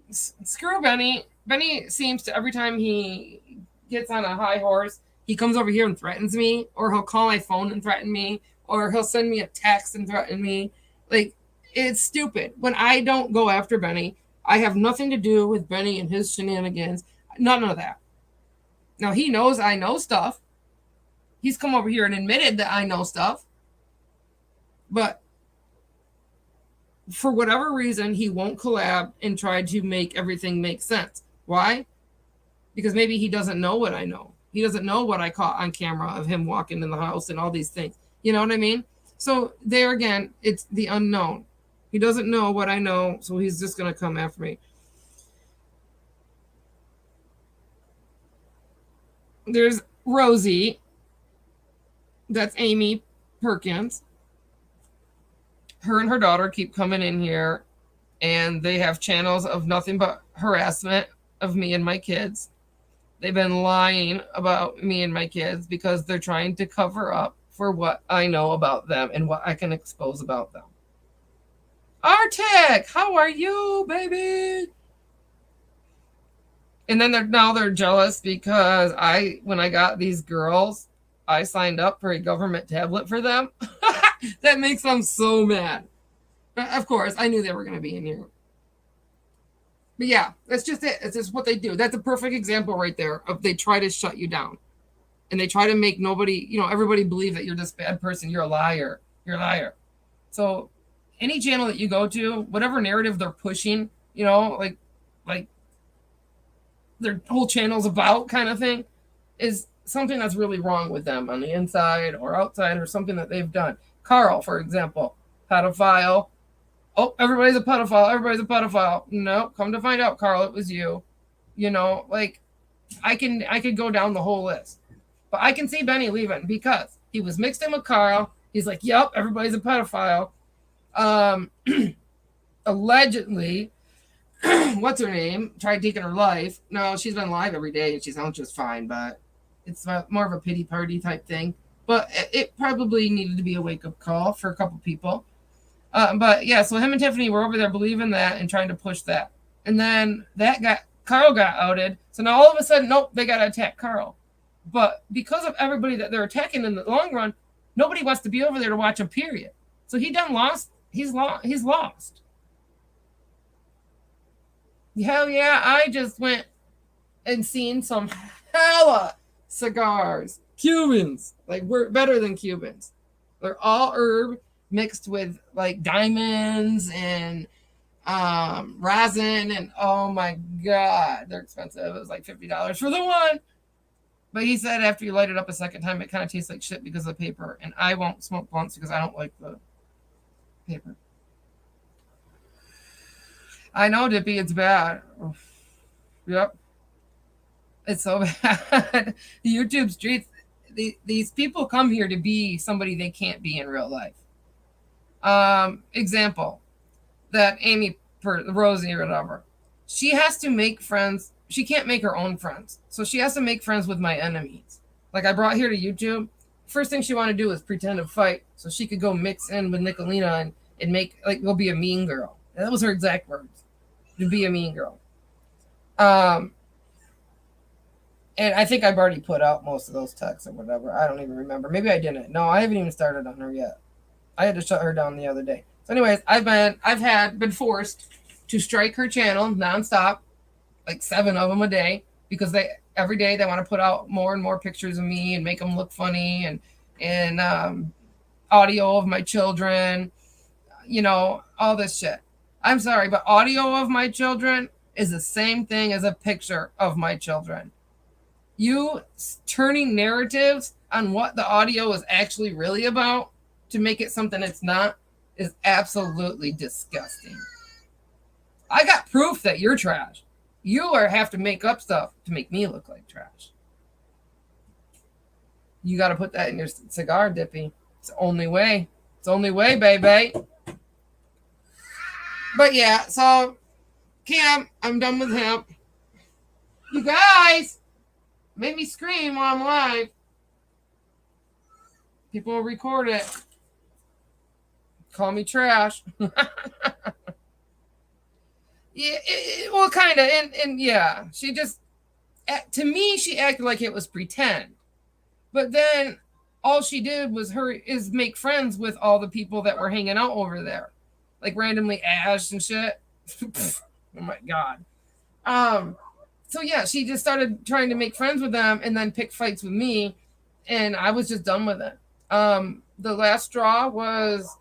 screw Benny. Benny seems to, every time he gets on a high horse, he comes over here and threatens me, or he'll call my phone and threaten me, or he'll send me a text and threaten me. Like, it's stupid. When I don't go after Benny, I have nothing to do with Benny and his shenanigans. None of that. Now, he knows I know stuff. He's come over here and admitted that I know stuff. But for whatever reason, he won't collab and try to make everything make sense. Why? Because maybe he doesn't know what I know. He doesn't know what I caught on camera of him walking in the house and all these things. You know what I mean? So there again, it's the unknown. He doesn't know what I know, so he's just gonna come after me. There's Rosie. That's Amy Perkins. Her and her daughter keep coming in here, and they have channels of nothing but harassment of me and my kids. They've been lying about me and my kids because they're trying to cover up for what I know about them and what I can expose about them. Arctic, how are you, baby? And then they're jealous because when I got these girls, I signed up for a government tablet for them. That makes them so mad. But of course, I knew they were going to be in here. But yeah, that's just it. It's just what they do. That's a perfect example right there of they try to shut you down. And they try to make everybody believe that you're this bad person. You're a liar. You're a liar. So any channel that you go to, whatever narrative they're pushing, like their whole channel's about kind of thing, is something that's really wrong with them on the inside or outside or something that they've done. Carl, for example, pedophile. Oh, everybody's a pedophile. Everybody's a pedophile. No, come to find out, Carl, it was you. I could go down the whole list. But I can see Benny leaving because he was mixed in with Carl. He's like, yep, everybody's a pedophile. Allegedly, what's her name? Tried taking her life. No, she's been live every day and she sounds just fine, but it's more of a pity party type thing. But it probably needed to be a wake-up call for a couple people. But yeah, so him and Tiffany were over there believing that and trying to push that. And then Carl got outed. So now all of a sudden, nope, they got to attack Carl. But because of everybody that they're attacking in the long run, nobody wants to be over there to watch him, period. So he done lost. He's lost. Hell yeah, I just went and seen some hella cigars. Cubans. Like, we're better than Cubans. They're all herb mixed with like diamonds and rosin, and oh my god, they're expensive. It was like $50 for the one. But he said after you light it up a second time, it kind of tastes like shit because of the paper. And I won't smoke blunts because I don't like the paper. I know, Dippy, it's bad. Yep. It's so bad. The YouTube streets, these people come here to be somebody they can't be in real life. Example, that Amy, Rosie or whatever, she has to make friends. She can't make her own friends. So she has to make friends with my enemies. Like I brought here to YouTube. First thing she wanted to do was pretend to fight so she could go mix in with Nicolina and make, like, go be a mean girl. That was her exact words. To be a mean girl. And I think I've already put out most of those texts or whatever. I don't even remember. Maybe I didn't. No, I haven't even started on her yet. I had to shut her down the other day. So anyways, I've been forced to strike her channel nonstop, like 7 of them a day, because every day they want to put out more and more pictures of me and make them look funny and audio of my children, all this shit. I'm sorry, but audio of my children is the same thing as a picture of my children. You turning narratives on what the audio is actually really about to make it something it's not is absolutely disgusting. I got proof that you're trash. You have to make up stuff to make me look like trash. You got to put that in your cigar, Dippy. It's the only way. It's the only way, baby. But yeah, so Cam, I'm done with him. You guys made me scream while I'm live. People will record it. Call me trash. Yeah, well, kind of, and yeah, she just, to me, she acted like it was pretend, but then all she did was make friends with all the people that were hanging out over there, like randomly Ash and shit. Oh my god. So yeah, she just started trying to make friends with them and then pick fights with me, and I was just done with it. The last straw was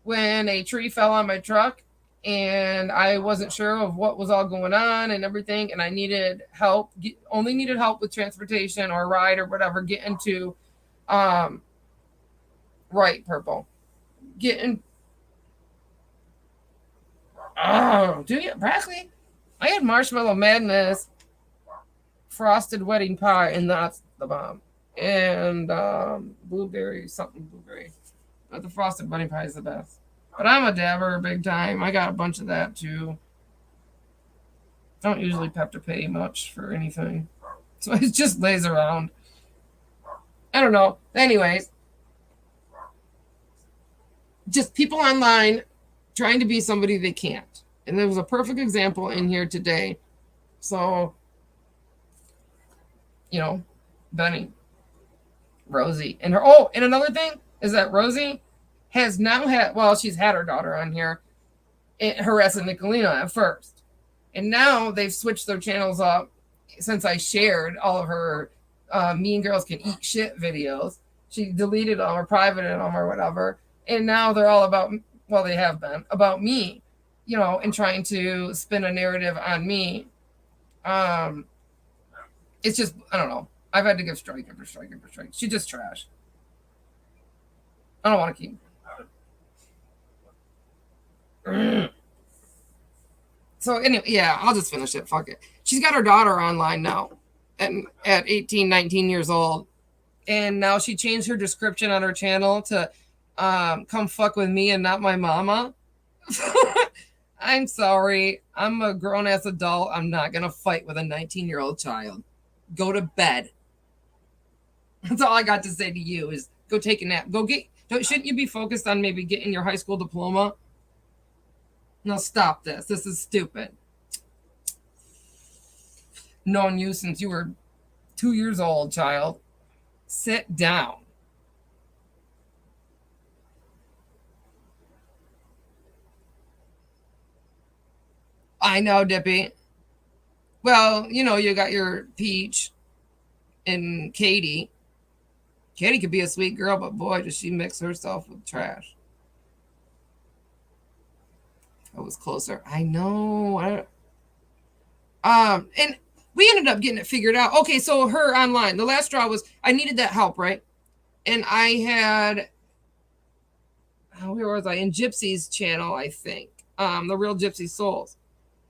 when a tree fell on my truck. And I wasn't sure of what was all going on and everything. And I needed help, only needed help with transportation or a ride or whatever, getting to, right, Purple. getting. Oh, do you broccoli? I had marshmallow madness, frosted wedding pie, and that's the bomb. And blueberry, something blueberry. But the frosted wedding pie is the best. But I'm a dabber big time. I got a bunch of that too. Don't usually have to pay much for anything. So it just lays around. I don't know. Anyways, just people online trying to be somebody they can't. And there was a perfect example in here today. So, you know, Benny, Rosie, and her. Oh, and another thing is that Rosie has now had, well, she's had her daughter on here harassing Nicolina at first. And now they've switched their channels up since I shared all of her Mean Girls Can Eat Shit videos. She deleted them or privated them or whatever. And now they're all about, well, they have been, about me, you know, and trying to spin a narrative on me. It's just, I don't know. I've had to give strike after strike after strike. She's just trash. I don't want to keep. So anyway, yeah, I'll just finish it. Fuck it. She's got her daughter online now at 18, 19 years old. And now she changed her description on her channel to come fuck with me and not my mama. I'm sorry. I'm a grown-ass adult. I'm not going to fight with a 19-year-old child. Go to bed. That's all I got to say to you is go take a nap. Shouldn't you be focused on maybe getting your high school diploma? No, stop this. This is stupid. Known you since you were 2 years old, child. Sit down. I know, Dippy. Well, you know, you got your Peach and Katie. Katie could be a sweet girl, but boy, does she mix herself with trash. I was closer. I know. And we ended up getting it figured out. Okay, so her online. The last straw was I needed that help, right? And I had, where was I? In Gypsy's channel, I think. The Real Gypsy Souls.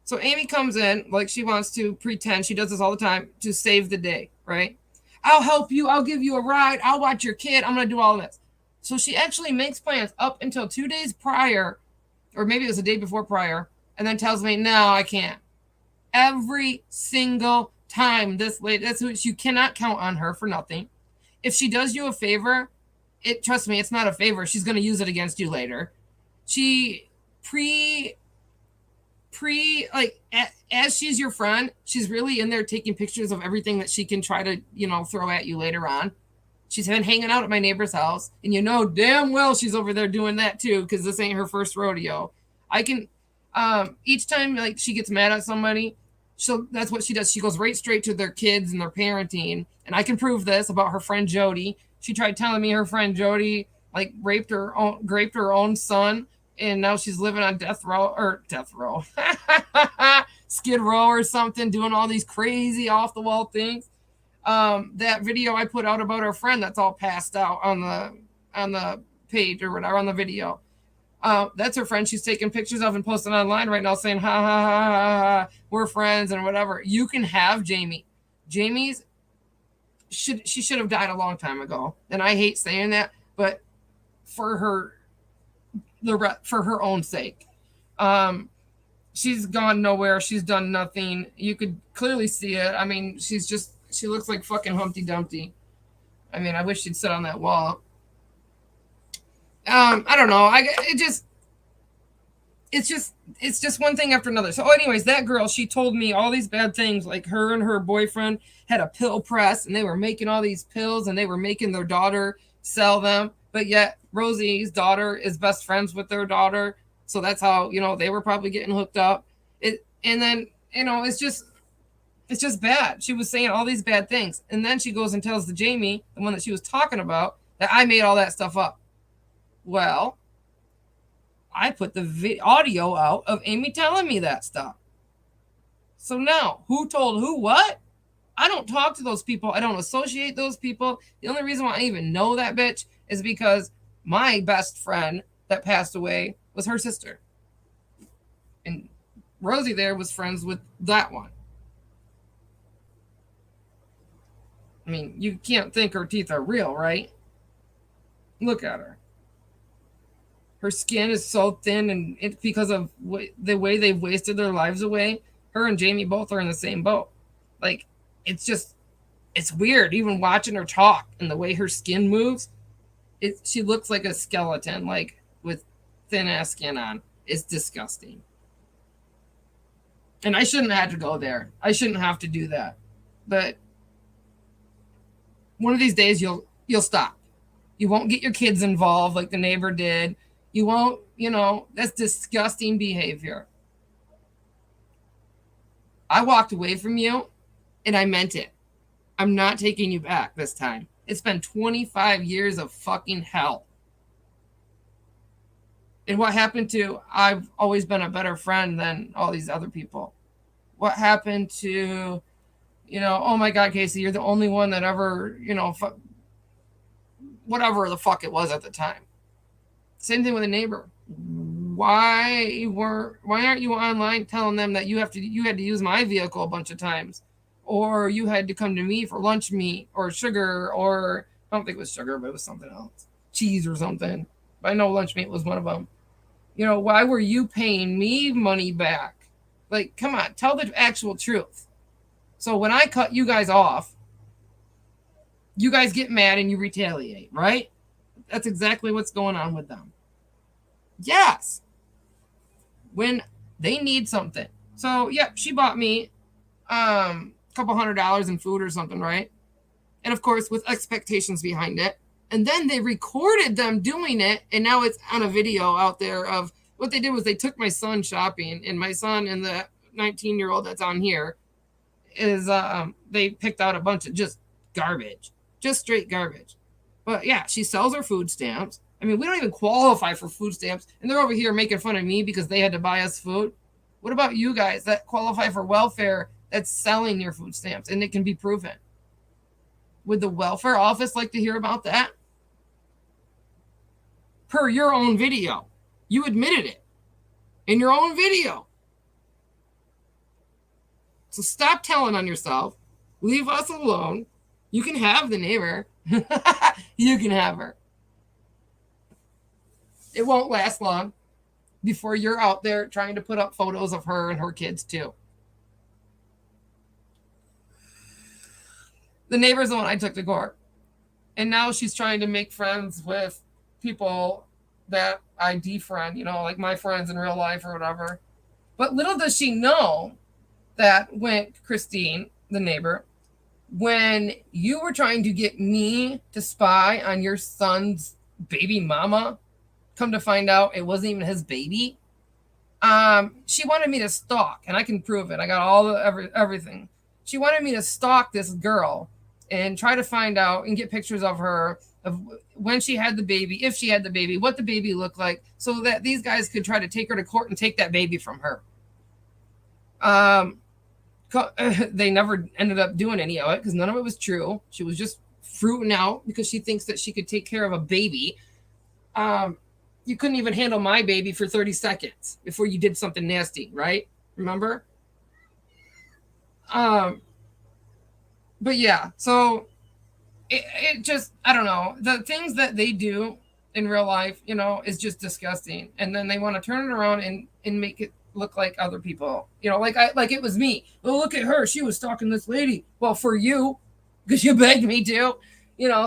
So Amy comes in like she wants to pretend, she does this all the time, to save the day, right? I'll help you. I'll give you a ride. I'll watch your kid. I'm going to do all this. So she actually makes plans up until 2 days prior, or maybe it was a day before prior, and then tells me, no, I can't. Every single time this lady, that's who, you cannot count on her for nothing. If she does you a favor, trust me, it's not a favor. She's going to use it against you later. She like as she's your friend, she's really in there taking pictures of everything that she can try to, you know, throw at you later on. She's been hanging out at my neighbor's house, and you know damn well she's over there doing that too, because this ain't her first rodeo. I can each time like she gets mad at somebody, that's what she does. She goes right straight to their kids and their parenting. And I can prove this about her friend Jody. She tried telling me her friend Jody like raped her own son, and now she's living on death row, Skid Row or something, doing all these crazy off the wall things. That video I put out about her friend, that's all passed out on the page or whatever, on the video. That's her friend she's taking pictures of and posting online right now saying, ha, ha, ha, ha, ha, we're friends and whatever. You can have Jamie. She should have died a long time ago. And I hate saying that, but for her own sake. She's gone nowhere. She's done nothing. You could clearly see it. I mean, she looks like fucking Humpty Dumpty. I mean, I wish she'd sit on that wall. I don't know. It's just one thing after another. So anyways, that girl, she told me all these bad things, like her and her boyfriend had a pill press and they were making all these pills and they were making their daughter sell them. But yet Rosie's daughter is best friends with their daughter. So that's how, you know, they were probably getting hooked up. And then, you know, it's just bad. She was saying all these bad things. And then she goes and tells the Jamie, the one that she was talking about, that I made all that stuff up. Well, I put the audio out of Amy telling me that stuff. So now, who told who what? I don't talk to those people. I don't associate those people. The only reason why I even know that bitch is because my best friend that passed away was her sister. And Rosie there was friends with that one. I mean, you can't think her teeth are real, right? Look at her. Her skin is so thin, and it's because of the way they've wasted their lives away. Her and Jamie both are in the same boat. Like, it's weird. Even watching her talk and the way her skin moves, she looks like a skeleton, like with thin ass skin on. It's disgusting. And I shouldn't have to go there. I shouldn't have to do that. But one of these days you'll stop. You won't get your kids involved like the neighbor did. You won't, that's disgusting behavior. I walked away from you and I meant it. I'm not taking you back this time. It's been 25 years of fucking hell. And what happened to, I've always been a better friend than all these other people. What happened to, oh my God, Casey, you're the only one that ever, whatever the fuck it was at the time. Same thing with a neighbor. Why aren't you online telling them that you had to use my vehicle a bunch of times, or you had to come to me for lunch meat or sugar, or I don't think it was sugar, but it was something else, cheese or something. But I know lunch meat was one of them. Why were you paying me money back? Like, come on, tell the actual truth. So when I cut you guys off, you guys get mad and you retaliate, right? That's exactly what's going on with them. Yes. When they need something. So, yeah, she bought me a couple $100 in food or something, right? And of course, with expectations behind it. And then they recorded them doing it, and now it's on a video out there of what they did was they took my son shopping, and my son and the 19-year-old that's on here is they picked out a bunch of just garbage, just straight garbage. But yeah, she sells her food stamps. I mean, we don't even qualify for food stamps, and they're over here making fun of me because they had to buy us food. What about you guys that qualify for welfare that's selling your food stamps, and it can be proven? Would the welfare office like to hear about that? Per your own video. You admitted it in your own video. So stop telling on yourself. Leave us alone. You can have the neighbor. You can have her. It won't last long before you're out there trying to put up photos of her and her kids too. The neighbor's the one I took to court. And now she's trying to make friends with people that I defriend, like my friends in real life or whatever. But little does she know that when Christine, the neighbor, when you were trying to get me to spy on your son's baby mama, come to find out it wasn't even his baby. She wanted me to stalk, and I can prove it. I got all the everything. She wanted me to stalk this girl and try to find out and get pictures of her, of when she had the baby, if she had the baby, what the baby looked like, so that these guys could try to take her to court and take that baby from her. They never ended up doing any of it because none of it was true. She was just fruiting out because she thinks that she could take care of a baby. You couldn't even handle my baby for 30 seconds before you did something nasty, right? Remember? But yeah, so it just, I don't know. The things that they do in real life, is just disgusting. And then they want to turn it around and make it look like other people, like it was me. Well, look at her. She was stalking this lady. Well, for you, because you begged me to,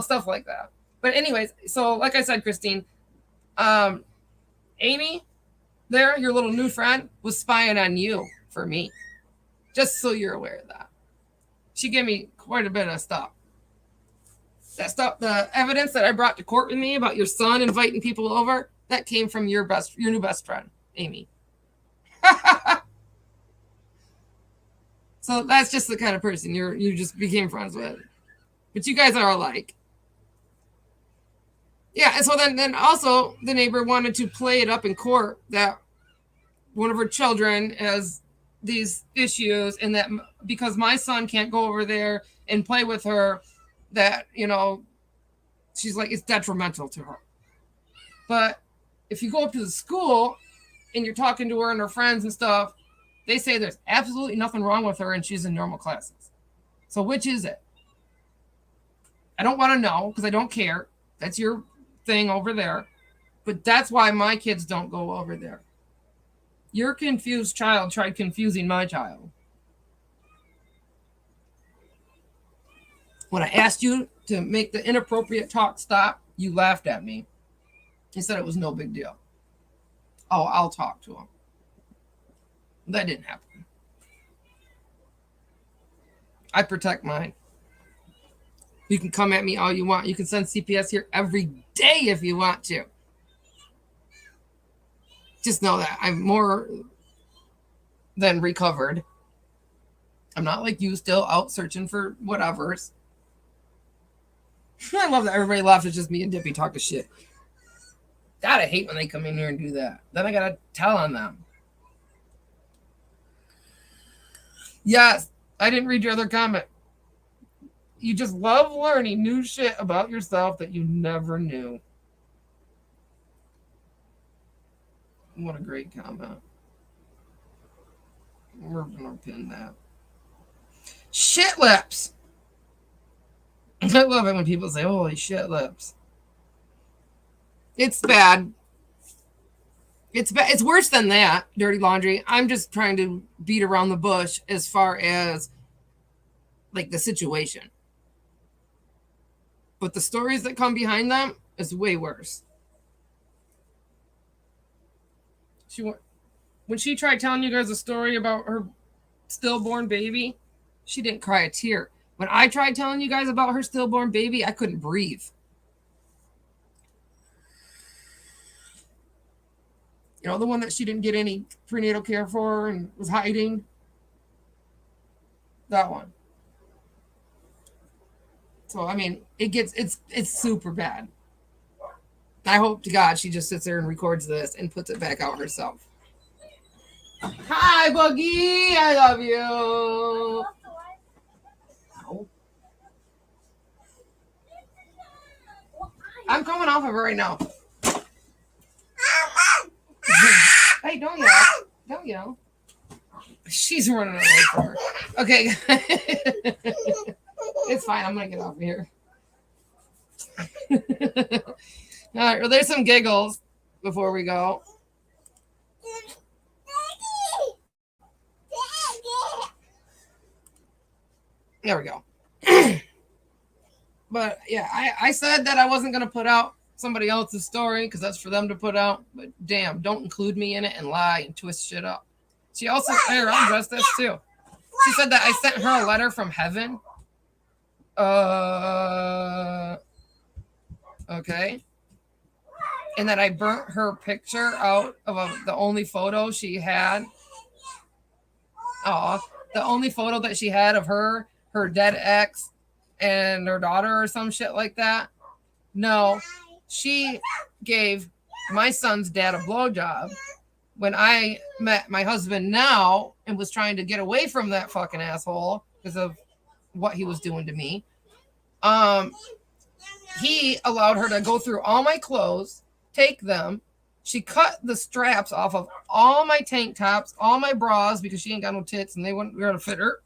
stuff like that. But anyways, so like I said, Christine, Amy there, your little new friend, was spying on you for me. Just so you're aware of that. She gave me quite a bit of stuff. That stuff, the evidence that I brought to court with me about your son inviting people over, that came from your new best friend, Amy. So that's just the kind of person you just became friends with. But you guys are alike. Yeah, and so then also the neighbor wanted to play it up in court that one of her children has these issues, and that because my son can't go over there and play with her, that she's like, it's detrimental to her. But if you go up to the school and you're talking to her and her friends and stuff, they say there's absolutely nothing wrong with her and she's in normal classes. So which is it? I don't want to know because I don't care. That's your thing over there. But that's why my kids don't go over there. Your confused child tried confusing my child. When I asked you to make the inappropriate talk stop, you laughed at me. You said it was no big deal. Oh, I'll talk to him. That didn't happen. I protect mine. You can come at me all you want. You can send CPS here every day if you want to. Just know that I'm more than recovered. I'm not like you, still out searching for whatevers. I love that everybody laughs. It's just me and Dippy talking shit. God, I hate when they come in here and do that. Then I gotta tell on them. Yes, I didn't read your other comment. You just love learning new shit about yourself that you never knew. What a great comment. We're gonna pin that. Shit lips. I love it when people say, holy shit lips. It's bad. It's bad. It's worse than that, dirty laundry. I'm just trying to beat around the bush as far as like the situation. But the stories that come behind them is way worse. When she tried telling you guys a story about her stillborn baby, she didn't cry a tear. When I tried telling you guys about her stillborn baby, I couldn't breathe. You know, the one that she didn't get any prenatal care for and was hiding? That one. So, I mean, it's super bad. I hope to God she just sits there and records this and puts it back out herself. Hi, Buggy. I love you. Ow. I'm coming off of her right now. Hey, don't yell. Don't yell. She's running away from her. Okay. It's fine. I'm going to get off of here. All right. Well, there's some giggles before we go. There we go. But yeah, I said that I wasn't going to put out somebody else's story because that's for them to put out. But damn, don't include me in it and lie and twist shit up. She also, here, I'll address this too. She said that I sent her a letter from heaven. Okay. And that I burnt her picture out of the only photo she had. Oh, the only photo that she had of her dead ex, and her daughter or some shit like that. No, she gave my son's dad a blowjob when I met my husband now and was trying to get away from that fucking asshole because of what he was doing to me. He allowed her to go through all my clothes, take them. She cut the straps off of all my tank tops, all my bras, because she ain't got no tits and they wouldn't be able to fit her.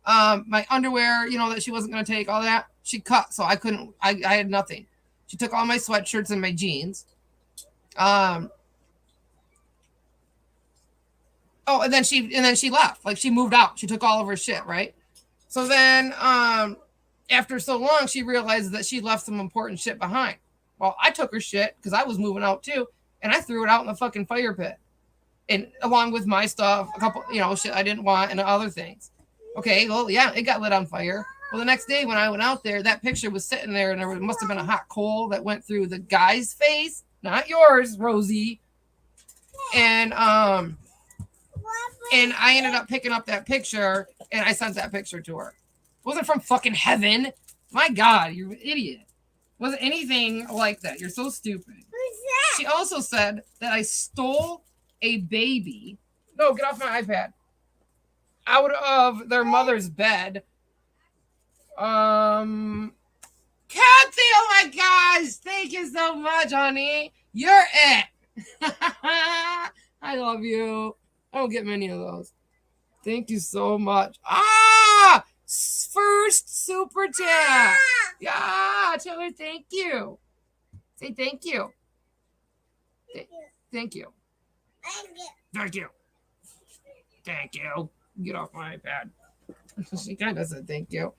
My underwear, you know, that she wasn't going to take, all that, she cut. So I couldn't, I had nothing. She took all my sweatshirts and my jeans. Oh, and then she left. Like, she moved out. She took all of her shit, right? So then, after so long, she realized that she left some important shit behind. Well, I took her shit because I was moving out too, and I threw it out in the fucking fire pit. And along with my stuff, a couple, you know, shit I didn't want and other things. Okay, well, yeah, it got lit on fire. Well, the next day when I went out there, that picture was sitting there, and there must have been a hot coal that went through the guy's face, not yours, Rosie. And I ended up picking up that picture, and I sent that picture to her. It wasn't from fucking heaven. My God, you're an idiot. It wasn't anything like that. You're so stupid. She also said that I stole a baby. No, get off my iPad. Out of their mother's bed. Kathy, oh my gosh. Thank you so much, honey. You're it. I love you. I don't get many of those. Thank you so much. Ah! First super chat. Yeah, tell her thank you. Say thank you. Thank you. Thank you. Thank you. Get off my iPad. She kind of said thank you.